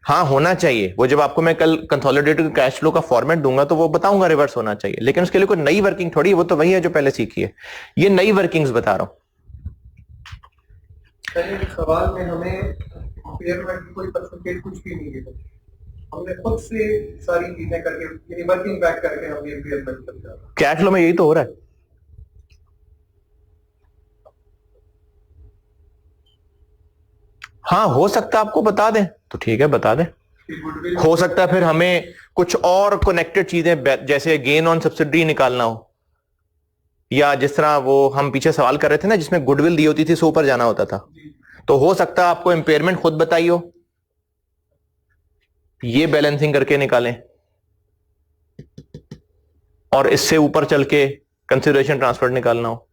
हाँ होना चाहिए, वो जब आपको मैं कल कंसोलिडेटेड कैश फ्लो का फॉर्मेट दूंगा तो वो बताऊंगा रिवर्स होना चाहिए, लेकिन उसके लिए कोई नई वर्किंग थोड़ी, वो तो वही है जो पहले सीखी है। ये नई वर्किंग्स बता रहा हूं। सवाल में हमें इम्पेयरमेंट कोई परसेंटेज कुछ भी नहीं दिया, हमने खुद से सारी चीजें करके वर्किंग बैक करके हमने इम्पेयरमेंट कर दिया। कैश फ्लो में यही तो हो रहा है। हाँ हो सकता है आपको बता दें तो ठीक है बता दें, हो सकता है फिर हमें कुछ और कनेक्टेड चीजें जैसे गेन ऑन सब्सिडी निकालना हो, या जिस तरह वो हम पीछे सवाल कर रहे थे ना जिसमें गुडविल दी होती थी सो ऊपर जाना होता था, तो हो सकता है आपको इंपेयरमेंट खुद बताई हो, ये बैलेंसिंग करके निकालें, और इससे ऊपर चल के कंसिडरेशन ट्रांसफर निकालना हो।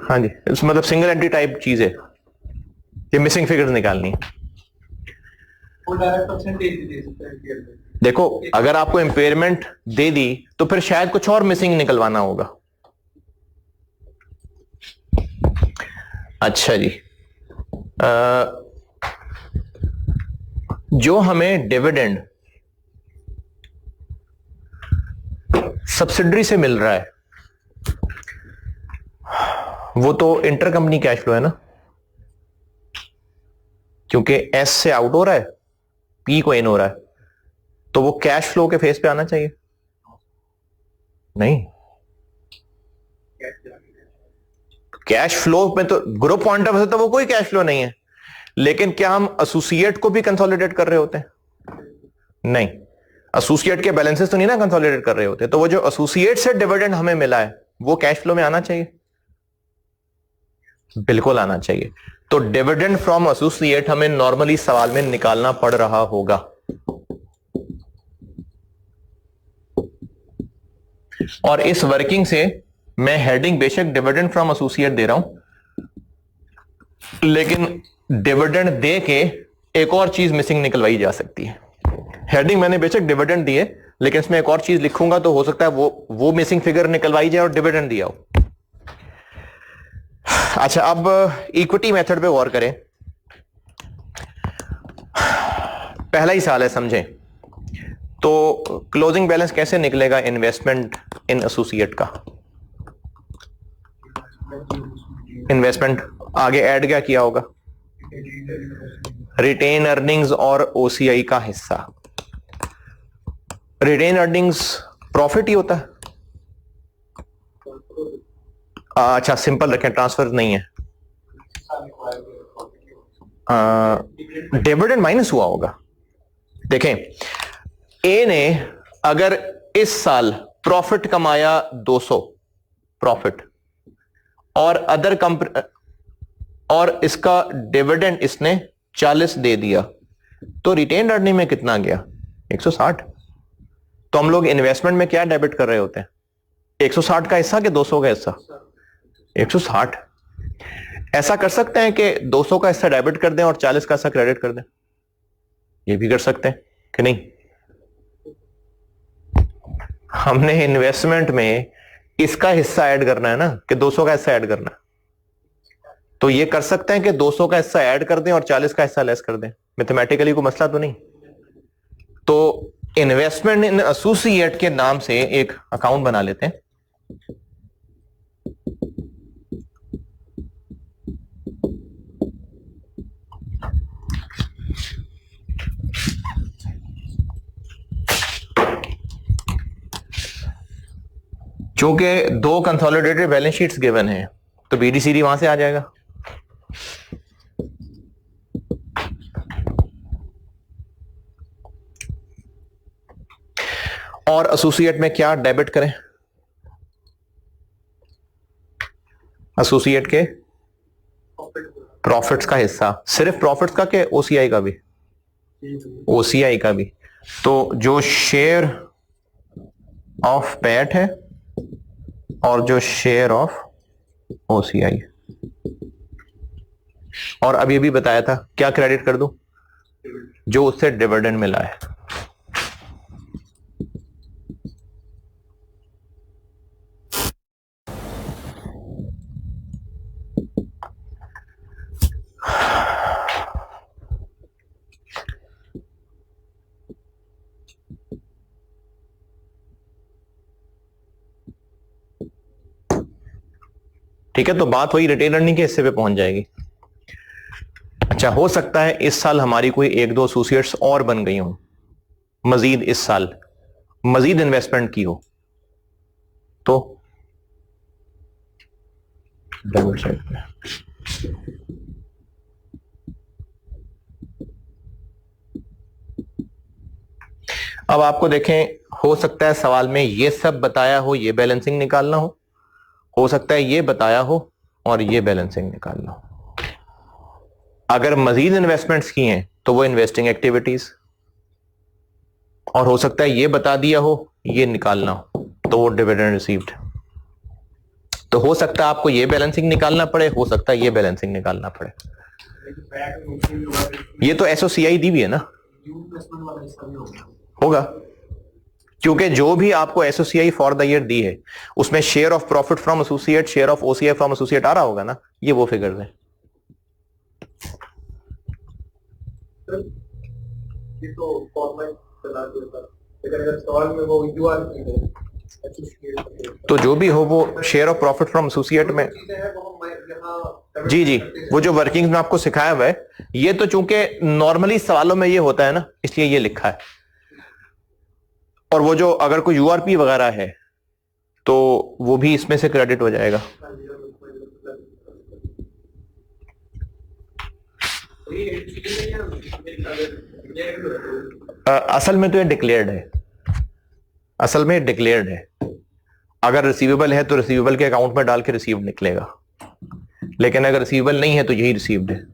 हाँ जी मतलब सिंगल एंट्री टाइप चीज है, ये मिसिंग फिगर्स निकालनी है। देखो अगर आपको इंपेयरमेंट दे दी तो फिर शायद कुछ और मिसिंग निकलवाना होगा। अच्छा जी, जो हमें डिविडेंड सब्सिडरी से मिल रहा है वो तो इंटर कंपनी कैश फ्लो है ना, क्योंकि एस से आउट हो रहा है, पी को इन हो रहा है, तो वो कैश फ्लो के फेस पे आना चाहिए। नहीं, कैश फ्लो में तो ग्रुप पॉइंट ऑफ व्यू से तो वो कोई कैश फ्लो नहीं है, लेकिन क्या हम एसोसिएट को भी कंसोलिडेट कर रहे होते हैं? नहीं, एसोसिएट के बैलेंसेस तो नहीं ना कंसोलिडेट कर रहे होते, तो वो जो एसोसिएट से डिविडेंड हमें मिला है वो कैश फ्लो में आना चाहिए, बिल्कुल आना चाहिए। तो डिविडेंड फ्रॉम एसोसिएट हमें नॉर्मली सवाल में निकालना पड़ रहा होगा। और इस वर्किंग से मैं हेडिंग बेशक डिविडेंड फ्रॉम एसोसिएट दे रहा हूं, लेकिन डिविडेंड दे के एक और चीज मिसिंग निकलवाई जा सकती है। हेडिंग मैंने बेशक डिविडेंड दी है, लेकिन इसमें एक और चीज लिखूंगा तो हो सकता है वो मिसिंग फिगर निकलवाई जाए और डिविडेंड दिया हो। अच्छा अब इक्विटी मेथड पे गौर करें। पहला ही साल है समझें, तो क्लोजिंग बैलेंस कैसे निकलेगा इन्वेस्टमेंट इन एसोसिएट का? इन्वेस्टमेंट आगे ऐड क्या किया होगा? रिटेन अर्निंग्स और ओसीआई का हिस्सा। रिटेन अर्निंग्स प्रॉफिट ही होता है। अच्छा सिंपल रखें, ट्रांसफर नहीं है, डिविडेंड माइनस हुआ होगा। देखें ए ने अगर इस साल प्रॉफिट कमाया 200 प्रॉफिट, और अदर कंपनी और इसका डिविडेंड इसने 40 दे दिया, तो रिटेन अर्निंग में कितना गया? 160। तो हम लोग इन्वेस्टमेंट में क्या डेबिट कर रहे होते हैं? 160 का हिस्सा कि 200 का हिस्सा? 160। ऐसा कर सकते हैं कि 200 का हिस्सा डेबिट कर दें और 40 का हिस्सा क्रेडिट कर दें, ये भी कर सकते हैं कि नहीं? हमने इन्वेस्टमेंट में इसका हिस्सा ऐड करना है ना, कि 200 का हिस्सा ऐड करना है, तो ये कर सकते हैं कि 200 का हिस्सा ऐड कर दें और 40 का हिस्सा लेस कर दें। मैथमेटिकली कोई मसला तो नहीं। तो इन्वेस्टमेंट इन एसोसिएट के नाम से एक अकाउंट बना लेते हैं। चूंकि दो कंसोलिडेटेड बैलेंस शीट्स गिवन है तो बीडीसीडी वहां से आ जाएगा। और एसोसिएट में क्या डेबिट करें? एसोसिएट के प्रॉफिट्स का हिस्सा, सिर्फ प्रॉफिट्स का के ओसीआई का भी? ओसीआई का भी। तो जो शेयर ऑफ पैट है और जो शेयर ऑफ ओसीआई, और अभी भी बताया था क्या क्रेडिट कर दूं? जो उससे डिविडेंड मिला है। ठीक है, तो बात वही रिटेन अर्निंग के हिस्से पे पहुंच जाएगी। अच्छा, हो सकता है इस साल हमारी कोई एक दो एसोसिएट्स और बन गई हो, मजीद इस साल मजीद इन्वेस्टमेंट की हो, तो डबल साइड पे अब आपको देखें, हो सकता है सवाल में ये सब बताया हो, ये बैलेंसिंग निकालना हो सकता है ये बताया हो और ये बैलेंसिंग निकालना हो। अगर मजीद इन्वेस्टमेंट्स की हैं तो वो इन्वेस्टिंग एक्टिविटीज, और हो सकता है ये बता दिया हो ये निकालना हो तो वो डिविडेंड रिसीव्ड। तो हो सकता है आपको ये बैलेंसिंग निकालना पड़े, हो सकता है ये बैलेंसिंग निकालना पड़े। ये तो एसओसीआई दी भी है ना, होगा, क्योंकि जो भी आपको एसओसीआई फॉर द ईयर दी है उसमें share of profit from associate, share of OCI from associate आ रहा होगा ना, ये वो फिगर्स हैं। ये तो फॉर्मेट चला देता, लेकिन अगर सवाल में वो यूआरपी है, तो जो भी हो वो share of profit from associate में, जी जी, वो जो वर्किंग में आपको सिखाया हुआ है, ये तो चूंकि नॉर्मली सवालों में ये होता है ना, इसलिए ये लिखा है। और वो जो अगर कोई यूआरपी वगैरह है तो वो भी इसमें से क्रेडिट हो जाएगा। असल में तो ये डिक्लेयर्ड है, असल में डिक्लेयर्ड है। अगर रिसीवेबल है तो रिसीवेबल के अकाउंट में डाल के रिसीव्ड निकलेगा, लेकिन अगर रिसीवेबल नहीं है तो यही रिसीव्ड है।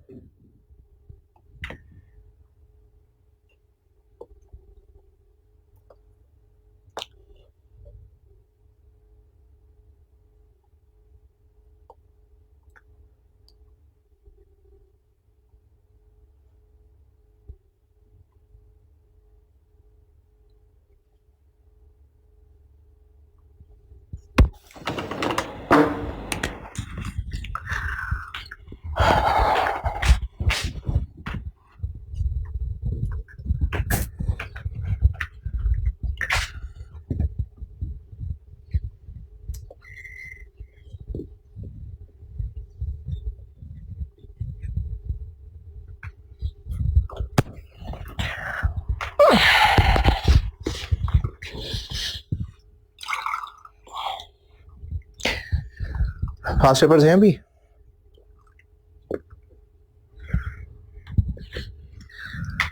फास्ट पेपर्स हैं अभी?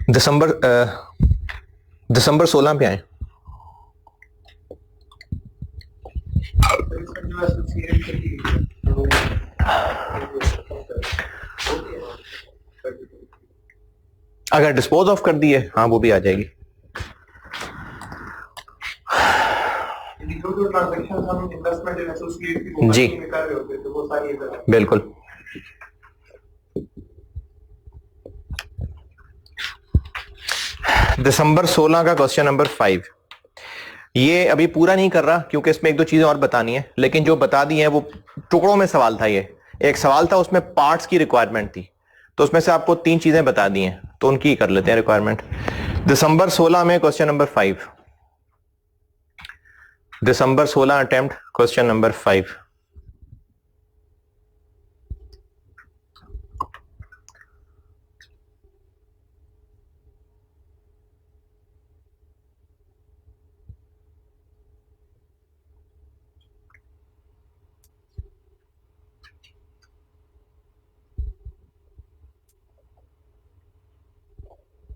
दिसंबर 16 पे आए। अगर डिस्पोज ऑफ कर दिए, हाँ वो भी आ जाएगी। जो ट्रांजैक्शन हम इन्वेस्टमेंट इन एसोसिएट की जी में कर रहे होते थे वो सारी इधर बिल्कुल। दिसंबर 16 का क्वेश्चन नंबर 5, ये अभी पूरा नहीं कर रहा क्योंकि इसमें एक दो चीजें और बतानी है, लेकिन जो बता दी है वो टुकड़ों में सवाल था। ये एक सवाल था उसमें पार्ट्स की रिक्वायरमेंट थी, तो उसमें से आपको 3 चीजें बता दी हैं, तो उनकी कर लेते हैं रिक्वायरमेंट। दिसंबर 16 में क्वेश्चन नंबर 5, दिसंबर 16 अटेम्प्ट क्वेश्चन नंबर 5।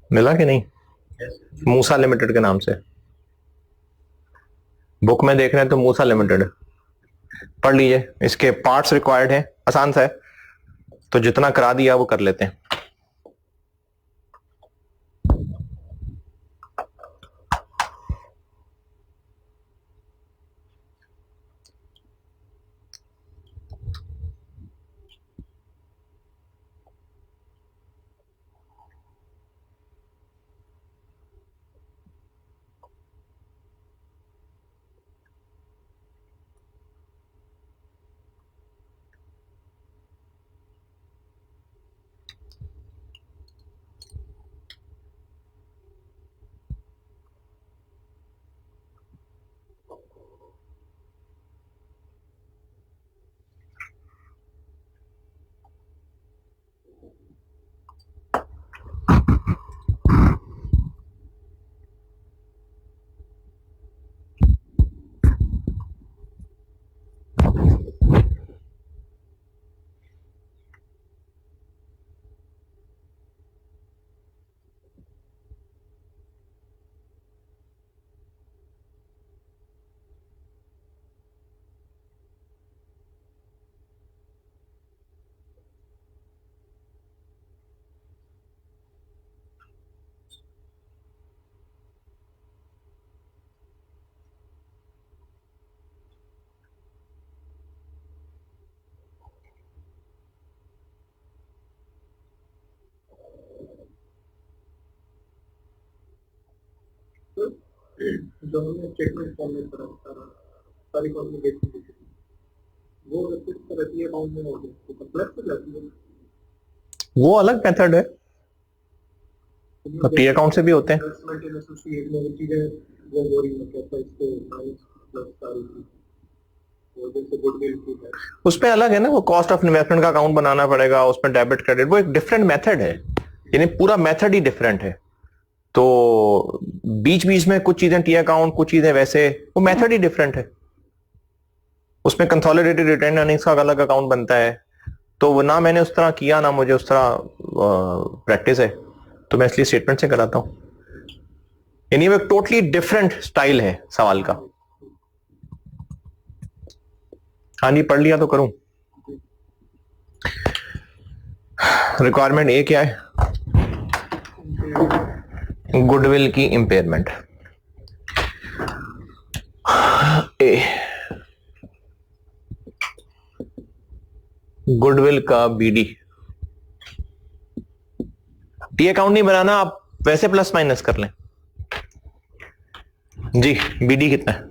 मिला कि नहीं? मूसा लिमिटेड के नाम से बुक में देख रहे हैं तो मूसा लिमिटेड पढ़ लीजिए, इसके पार्ट्स रिक्वायर्ड है, आसान सा है, तो जितना करा दिया वो कर लेते हैं। जो हमने स्टेटमेंट फॉर्म में पढ़ा सारी कॉम्युनिकेशन की वो किस तरह की अकाउंट में होगी तो प्लस हो जाती है, वो अलग मेथड है, टी अकाउंट से भी होते हैं। इन्वेस्टमेंट इन एसोसिएट में वो चीजें वो बोरिंग में कहता है इसको माइनस प्लस सारी वो जैसे गुडविल की है उस पे अलग है ना, वो कॉस्ट ऑफ इन्वेस्टमेंट का अकाउंट बनाना पड़ेगा, उसमें डेबिट क्रेडिट, वो एक डिफरेंट मेथड है, यानी पूरा मेथड ही डिफरेंट है। तो बीच बीच में कुछ चीजें टी अकाउंट, कुछ चीजें वैसे, वो मेथड ही डिफरेंट है। उसमें कंसोलिडेटेड रिटेन अर्निंग्स का अलग अकाउंट बनता है, तो वो ना मैंने उस तरह किया ना मुझे उस तरह प्रैक्टिस है, तो मैं इसलिए स्टेटमेंट से कराता हूं। यानी वो एक टोटली डिफरेंट स्टाइल है सवाल का। हाँ जी, पढ़ लिया तो करूं। रिक्वायरमेंट ए क्या है? गुडविल की इंपेयरमेंट। ए गुडविल का बीडी। टी अकाउंट नहीं बनाना, आप वैसे प्लस माइनस कर लें जी। बीडी कितना है?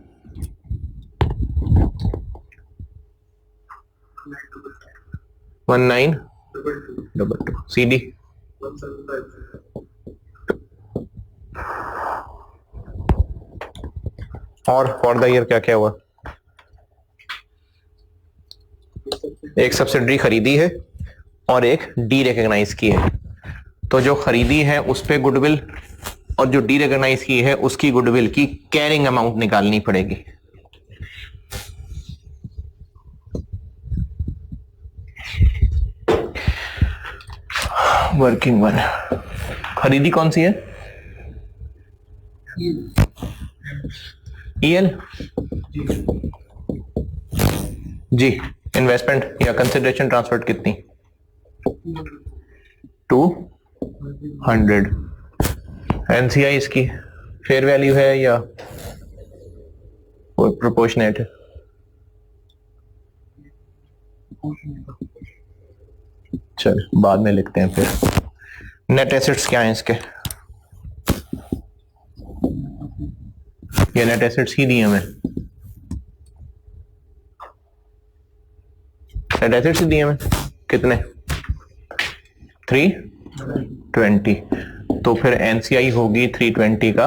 1922। सीडी 175। और फॉर द ईयर क्या क्या हुआ? एक सब्सिडरी खरीदी है और एक डी रिकॉग्नाइज की है, तो जो खरीदी है उस पे गुडविल और जो डी रिकॉग्नाइज की है उसकी गुडविल की कैरिंग अमाउंट निकालनी पड़ेगी। Working one. खरीदी कौन सी है? ईएल जी। इन्वेस्टमेंट या कंसिडरेशन ट्रांसफर कितनी? 200। एनसीआई इसकी फेयर वैल्यू है या प्रोपोर्शनेट है? चल बाद में लिखते हैं फिर। नेट एसेट्स क्या है इसके? ये नेट एसेट्स ही दिए हमें, नेट एसेट्स ही दिए हमें कितने? 320। तो फिर एनसीआई होगी 320 का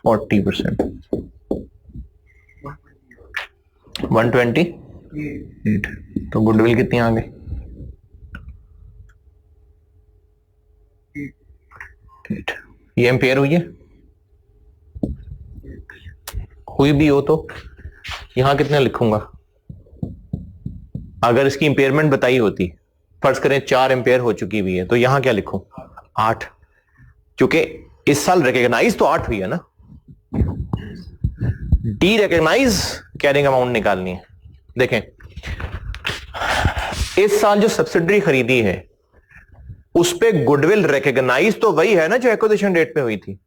40%, 128। तो गुडविल कितनी आ गई? 8। ये एम्पेयर हुई है? हुई भी हो तो यहां कितने लिखूंगा? अगर इसकी इंपेयरमेंट बताई होती फर्ज करें 4 एम्पेयर हो चुकी हुई है, तो यहां क्या लिखूं? 8, क्योंकि इस साल रिकॉग्नाइज तो 8 हुई है ना। डी रिकॉग्नाइज कैरिंग अमाउंट निकालनी है। देखें, इस साल जो सब्सिडरी खरीदी है उस पे गुडविल रिकॉग्नाइज तो वही है ना जो एक्विजिशन डेट पे हुई थी।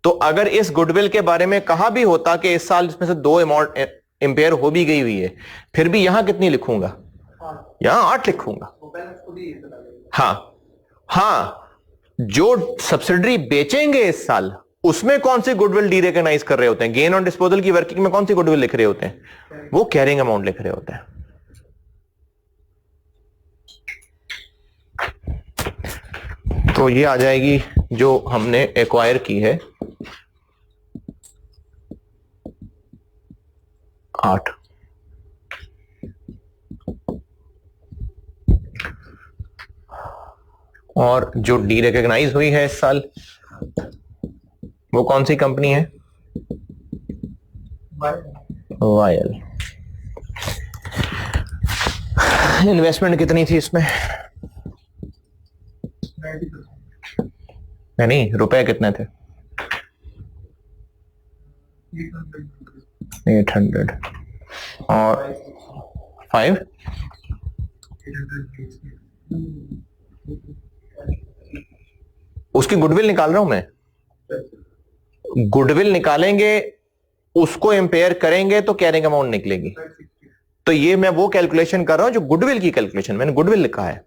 तो अगर इस गुडविल के बारे में कहा भी होता कि इस साल इसमें से 2 अमाउंट इंपेयर हो भी गई हुई है, फिर भी यहां कितनी लिखूंगा? यहां 8 लिखूंगा। हाँ, जो सब्सिडरी बेचेंगे इस साल उसमें कौन सी गुडविल डी रिकॉग्नाइज कर रहे होते हैं? गेन ऑन डिस्पोजल की वर्किंग में कौन सी गुडविल लिख रहे होते हैं? वो कैरिंग अमाउंट लिख रहे होते हैं। तो ये आ जाएगी जो हमने एक्वायर की है 8। और जो डी रिकॉग्नाइज हुई है इस साल वो कौन सी कंपनी है? वायल। इन्वेस्टमेंट कितनी थी इसमें? नहीं, रुपए कितने थे? 800 और 5 उसकी गुडविल निकाल रहा हूं मैं। गुडविल निकालेंगे, उसको एम्पेयर करेंगे तो कैरिंग अमाउंट निकलेगी। तो ये मैं वो कैलकुलेशन कर रहा हूं जो गुडविल की कैलकुलेशन, मैंने गुडविल लिखा है।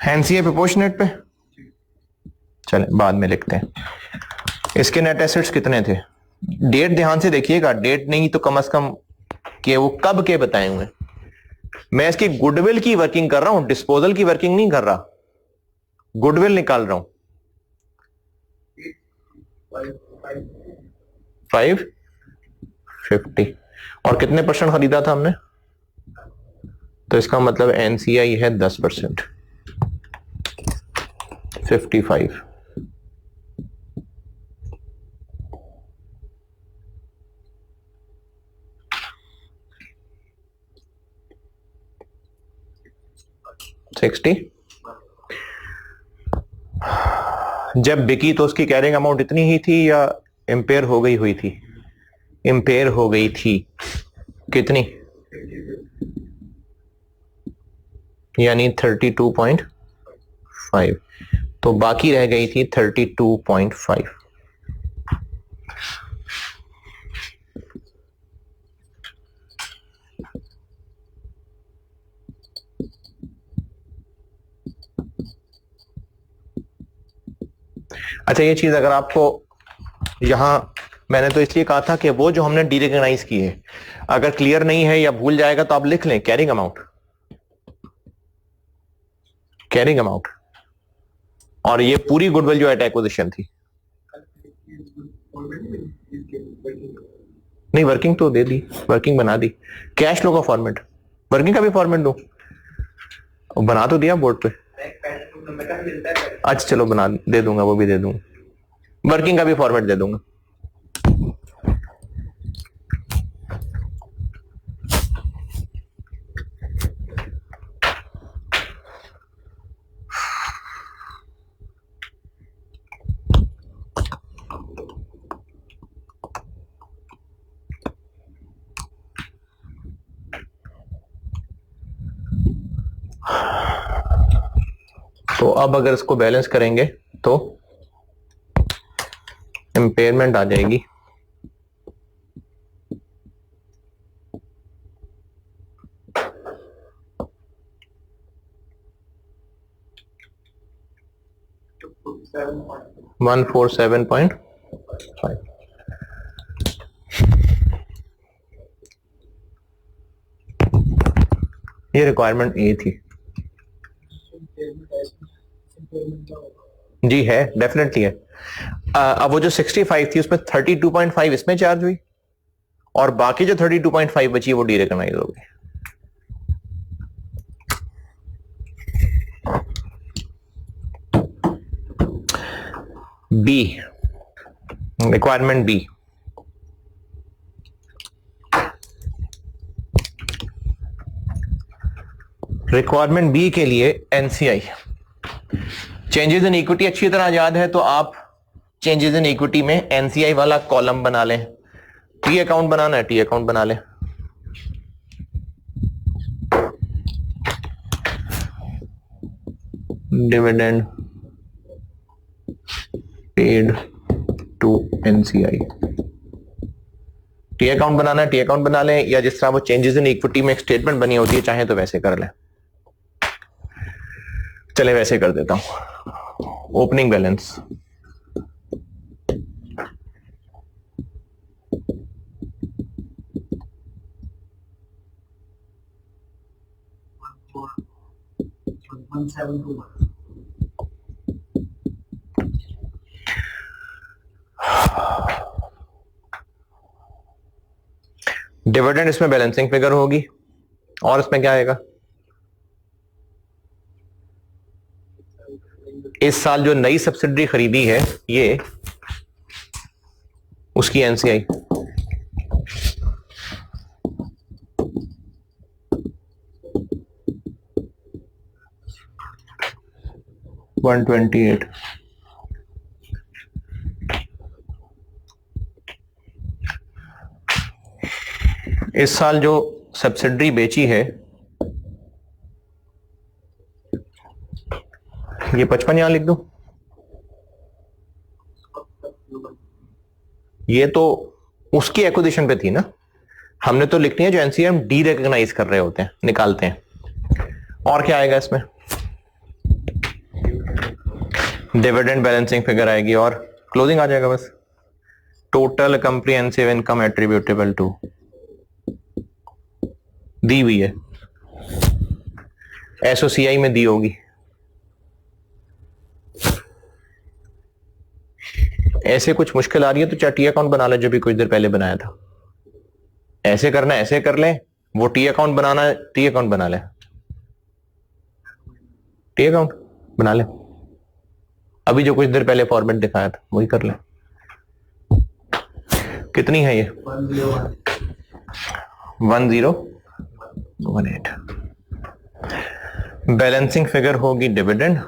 एनसीए प्रोपोर्शनेट पे चले बाद में लिखते हैं। इसके नेट एसेट्स कितने थे? डेट ध्यान से देखिएगा, डेट नहीं तो कम से कम कि वो कब के बताए हुए। मैं इसकी गुडविल की वर्किंग कर रहा हूं, डिस्पोजल की वर्किंग नहीं कर रहा, गुडविल निकाल रहा हूं। 550 और कितने परसेंट खरीदा था हमने? तो इसका मतलब एनसीआई है 10%, 55। जब बिकी तो उसकी कैरिंग अमाउंट इतनी ही थी या इंपेयर हो गई हुई थी? इंपेयर हो गई थी। कितनी? यानी 32.5। तो बाकी रह गई थी 32.5। अच्छा, ये चीज अगर आपको यहां मैंने तो इसलिए कहा था कि वो जो हमने डी रिकॉग्नाइज की है अगर क्लियर नहीं है या भूल जाएगा तो आप लिख लें कैरिंग अमाउंट, कैरिंग अमाउंट। और ये पूरी गुडविल जो एट एक्विजिशन थी। नहीं, वर्किंग तो दे दी, वर्किंग बना दी। कैश फ्लो का फॉर्मेट, वर्किंग का भी फॉर्मेट दो, बना तो दिया बोर्ड पे। अच्छा चलो बना दे दूंगा, वो भी दे दूंगा, वर्किंग का भी फॉर्मेट दे दूंगा। तो अब अगर इसको बैलेंस करेंगे तो इम्पेयरमेंट आ जाएगी $147.5। ये रिक्वायरमेंट ए थी जी, है डेफिनेटली है। अब वो जो 65 थी उसमें 32.5 इसमें चार्ज हुई और बाकी जो 32.5 बची वो डी रिकॉग्नाइज हो गई। B, requirement B, requirement B के लिए एनसीआई चेंजेस इन इक्विटी अच्छी तरह याद है तो आप चेंजेस इन इक्विटी में एनसीआई वाला कॉलम बना लें। टी अकाउंट बनाना है, टी अकाउंट बना लें। Dividend paid to NCI, T account बनाना है, टी अकाउंट बना लें, या जिस तरह वो चेंजेस इन इक्विटी में एक स्टेटमेंट बनी होती है चाहे तो वैसे कर लें। चले वैसे कर देता हूं। ओपनिंग बैलेंस डिविडेंड इसमें बैलेंसिंग फिगर होगी और इसमें क्या आएगा? इस साल जो नई सब्सिडरी खरीदी है ये उसकी एनसीआई $128। इस साल जो सब्सिडरी बेची है ये 55 यहां लिख दो। ये तो उसकी एक्विजिशन पे थी ना, हमने तो लिखनी है जो एनसीआई हम डी रिकॉग्नाइज कर रहे होते हैं, निकालते हैं। और क्या आएगा इसमें? डिविडेंड बैलेंसिंग फिगर आएगी और क्लोजिंग आ जाएगा बस। Total comprehensive income attributable to दी हुई है, एसओसीआई में दी होगी। ऐसे कुछ मुश्किल आ रही है तो चाहे टी अकाउंट बना ले जो भी कुछ देर पहले बनाया था। ऐसे करना ऐसे कर ले, वो टी अकाउंट बनाना टी अकाउंट बना ले, टी अकाउंट बना ले। अभी जो कुछ देर पहले फॉर्मेट दिखाया था वही कर ले। कितनी है ये? 1018। बैलेंसिंग फिगर होगी डिविडेंड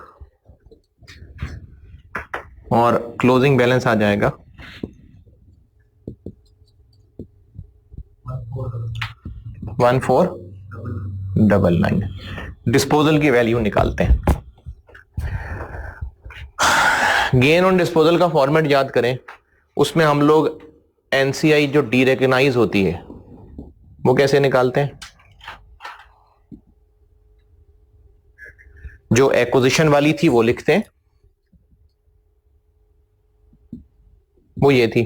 और क्लोजिंग बैलेंस आ जाएगा 1499। डिस्पोजल की वैल्यू निकालते हैं। गेन ऑन डिस्पोजल का फॉर्मेट याद करें, उसमें हम लोग एनसीआई जो डी रिकॉग्नाइज होती है वो कैसे निकालते हैं? जो एक्विजिशन वाली थी वो लिखते हैं, वो ये थी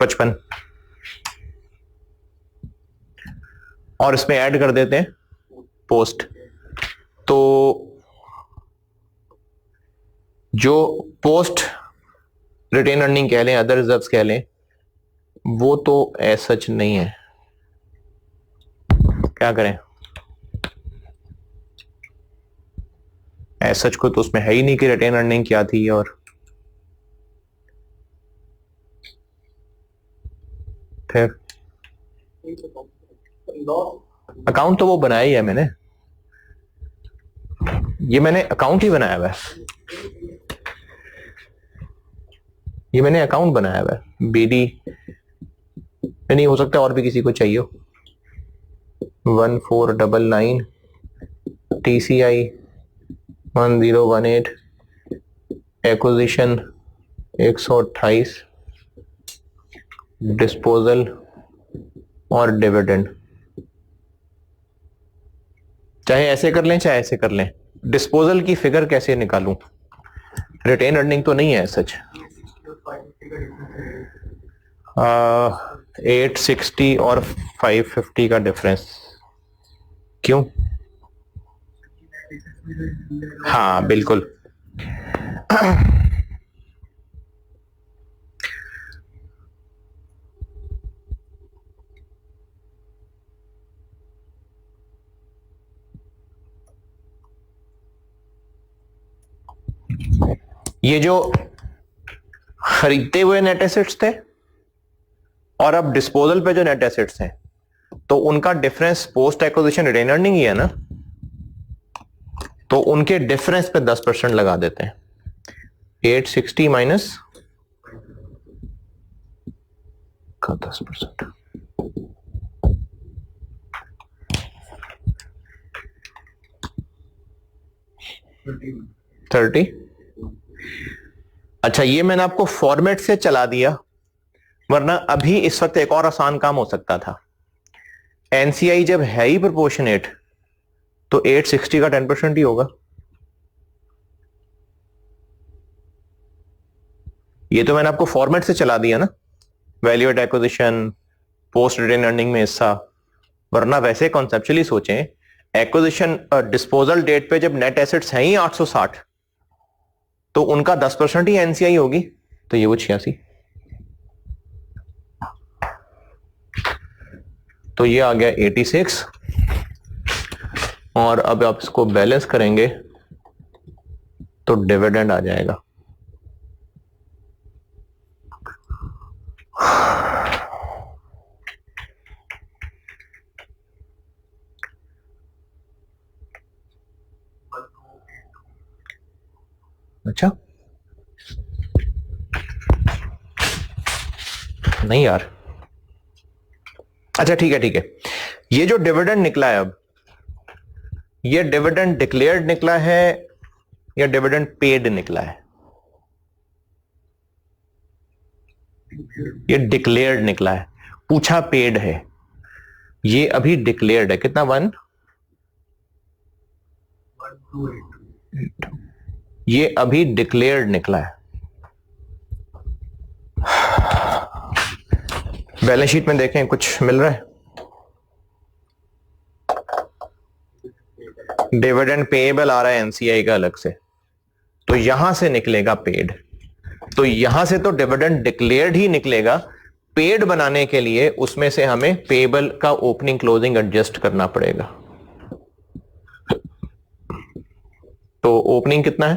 55, और इसमें ऐड कर देते हैं पोस्ट। तो जो पोस्ट रिटेन अर्निंग कह लें, अदर रिजर्व्स कह लें, वो तो एज सच नहीं है। क्या करें? एज सच को तो उसमें है ही नहीं कि रिटेन अर्निंग क्या थी। और फिर अकाउंट तो वो बनाया ही है मैंने, ये मैंने अकाउंट ही बनाया हुआ है, ये मैंने अकाउंट बनाया हुआ है। बीडी नहीं हो सकता और भी किसी को चाहिए हो। 1499 TCI 1018 एक्विजिशन 128 डिस्पोजल और डिविडेंड। चाहे ऐसे कर लें चाहे ऐसे कर लें। डिस्पोजल की फिगर कैसे निकालूं? रिटेन अर्निंग तो नहीं है सच। 860 और 550 का डिफरेंस क्यों? हाँ बिल्कुल। ये जो खरीदते हुए नेट एसेट्स थे और अब डिस्पोजल पे जो नेट एसेट्स हैं, तो उनका difference post acquisition retained earning ही है ना। तो उनके डिफरेंस पे 10% लगा देते हैं। 860 माइनस का 10%, 30। अच्छा, ये मैंने आपको फॉर्मेट से चला दिया, वरना अभी इस वक्त एक और आसान काम हो सकता था। एनसीआई जब है ही प्रोपोर्शनेट तो 860 का 10% ही होगा। ये तो मैंने आपको फॉर्मेट से चला दिया ना, value at acquisition, post retain earning में हिस्सा। वरना वैसे कॉन्सेप्चुअली सोचें, एक्विजिशन डिस्पोजल डेट पे जब नेट एसेट्स हैं ही 860, तो उनका 10% ही एनसीआई होगी, तो ये वो 86। तो ये आ गया 86। और अब आप इसको बैलेंस करेंगे तो डिविडेंड आ जाएगा। अच्छा नहीं यार, अच्छा ठीक है ठीक है। ये जो डिविडेंड निकला है, अब ये डिविडेंड डिक्लेयर्ड निकला है या डिविडेंड पेड निकला है? ये डिक्लेयर्ड निकला है, पूछा पेड है। ये अभी डिक्लेयर्ड है, कितना 1, ये अभी डिक्लेयर्ड निकला है। बैलेंस शीट में देखें कुछ मिल रहा है? डिविडेंड पेएबल आ रहा है एनसीआई का अलग से, तो यहां से निकलेगा पेड। तो यहां से तो डिविडेंड डिक्लेयर्ड ही निकलेगा, पेड बनाने के लिए उसमें से हमें पेएबल का ओपनिंग क्लोजिंग एडजस्ट करना पड़ेगा। तो ओपनिंग कितना है?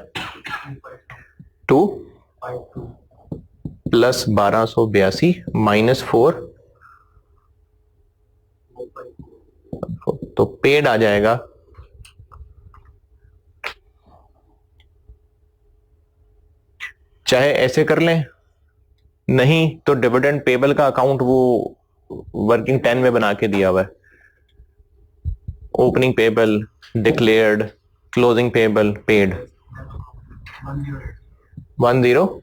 2 प्लस 1282 माइनस 4, तो पेड आ जाएगा चाहे ऐसे कर लें, नहीं तो डिविडेंड पेबल का अकाउंट वो वर्किंग 10 में बना के दिया हुआ है। Opening payable, declared, closing payable, paid 10।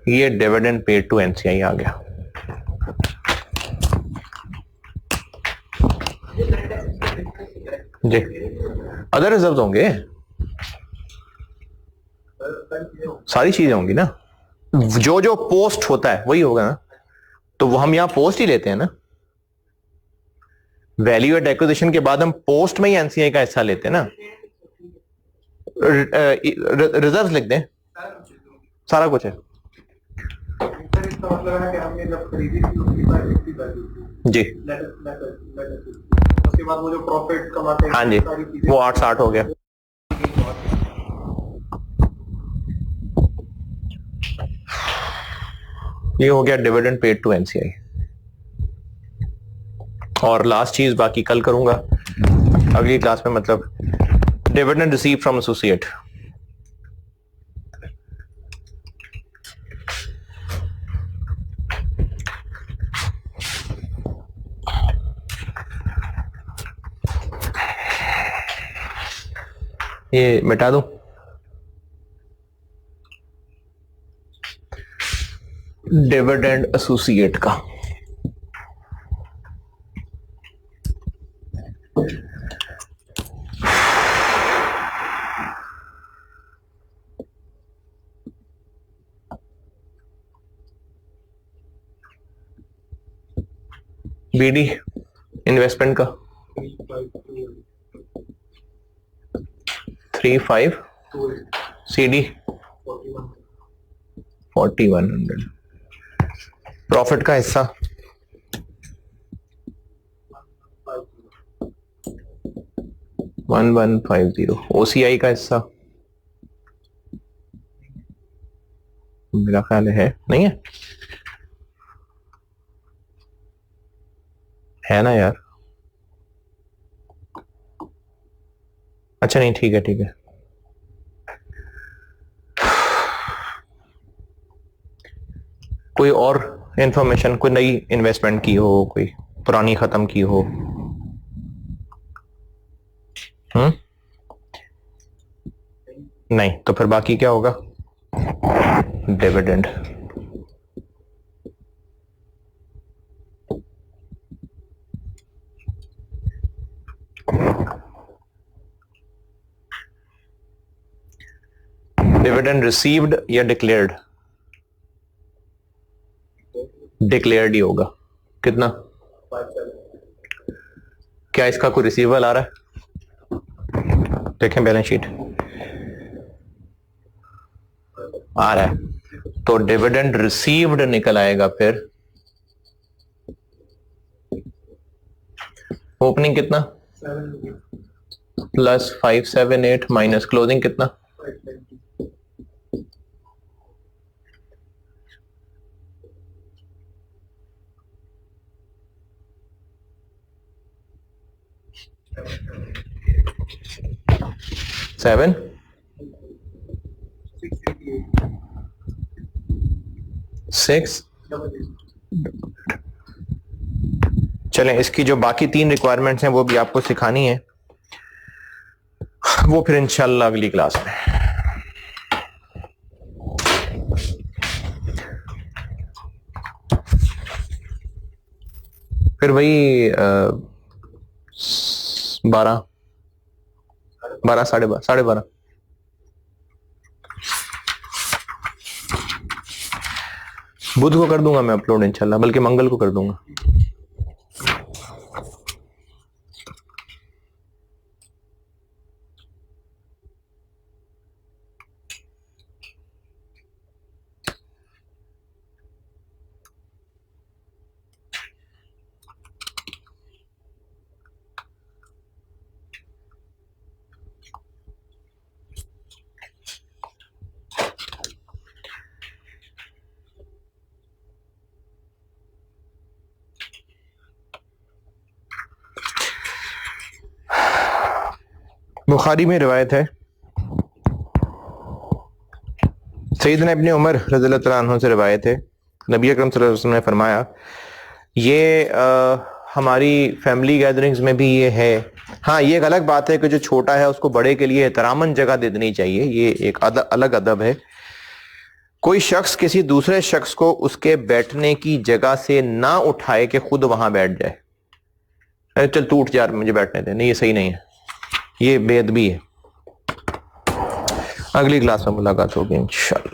ये डिविडेंड पेड टू एनसीआई आ गया। जी, अदर रिजर्व होंगे, सारी चीजें होंगी ना, जो जो पोस्ट होता है वही होगा ना, तो वो हम यहां पोस्ट ही लेते हैं ना। वैल्यू एट एक्विजिशन के बाद हम पोस्ट में ही एनसीआई का हिस्सा लेते हैं ना। रिजर्व लिख दें, सारा कुछ है मतलब है कि हमने जब खरीदी थी उसकी प्राइस 50 वैल्यू जी। उसके बाद वो जो प्रॉफिट कमाते हैं, हाँ जी, वो 860 हो गया। ये हो गया डिविडेंड पेड टू एनसीआई। और लास्ट चीज बाकी कल करूंगा अगली क्लास में, मतलब डिविडेंड रिसीव फ्रॉम एसोसिएट। ये मिटा दूं, डिविडेंड एसोसिएट का बीडी इन्वेस्टमेंट का 35, सीडी 4100, प्रॉफिट का हिस्सा 1150, ओसीआई का हिस्सा मेरा ख्याल है नहीं है ना यार? अच्छा नहीं, ठीक है ठीक है। कोई और इंफॉर्मेशन, कोई नई इन्वेस्टमेंट की हो, कोई पुरानी खत्म की हो? नहीं, तो फिर बाकी क्या होगा? डिविडेंड। डिविडेंड रिसीव्ड या डिक्लेयर्ड? डिक्लेयर्ड ही होगा। कितना? क्या इसका कोई रिसीवेबल आ रहा है? देखें बैलेंस शीट, आ रहा है, तो डिविडेंड रिसीव्ड निकल आएगा। फिर ओपनिंग कितना? प्लस 578 माइनस क्लोजिंग कितना? 7 6। चलें, इसकी जो बाकी 3 रिक्वायरमेंट्स हैं वो भी आपको सिखानी है, वो फिर इंशाल्लाह अगली क्लास में। फिर वही 12 12 बुध को कर दूंगा मैं अपलोड इंशाल्लाह, बल्कि मंगल को कर दूंगा। बुखारी में रिवायत है, सैयदना इब्ने उमर रज़ियल्लाहु तआला अन्हु से रिवायत है, नबी अकरम सल्लल्लाहु अलैहि वसल्लम ने फरमाया, ये हमारी फैमिली गैदरिंग्स में भी ये है। हाँ, ये एक अलग बात है कि जो छोटा है उसको बड़े के लिए एहतरामन जगह दे देनी चाहिए, ये एक अलग अदब है। कोई शख्स किसी दूसरे शख्स को उसके बैठने की जगह से ना उठाए कि खुद वहां बैठ जाए। अरे चल तू उठ जा, मुझे बैठने दे, नहीं ये सही नहीं है, ये बेअदबी है। अगली क्लास में मुलाकात होगी इंशाल्लाह।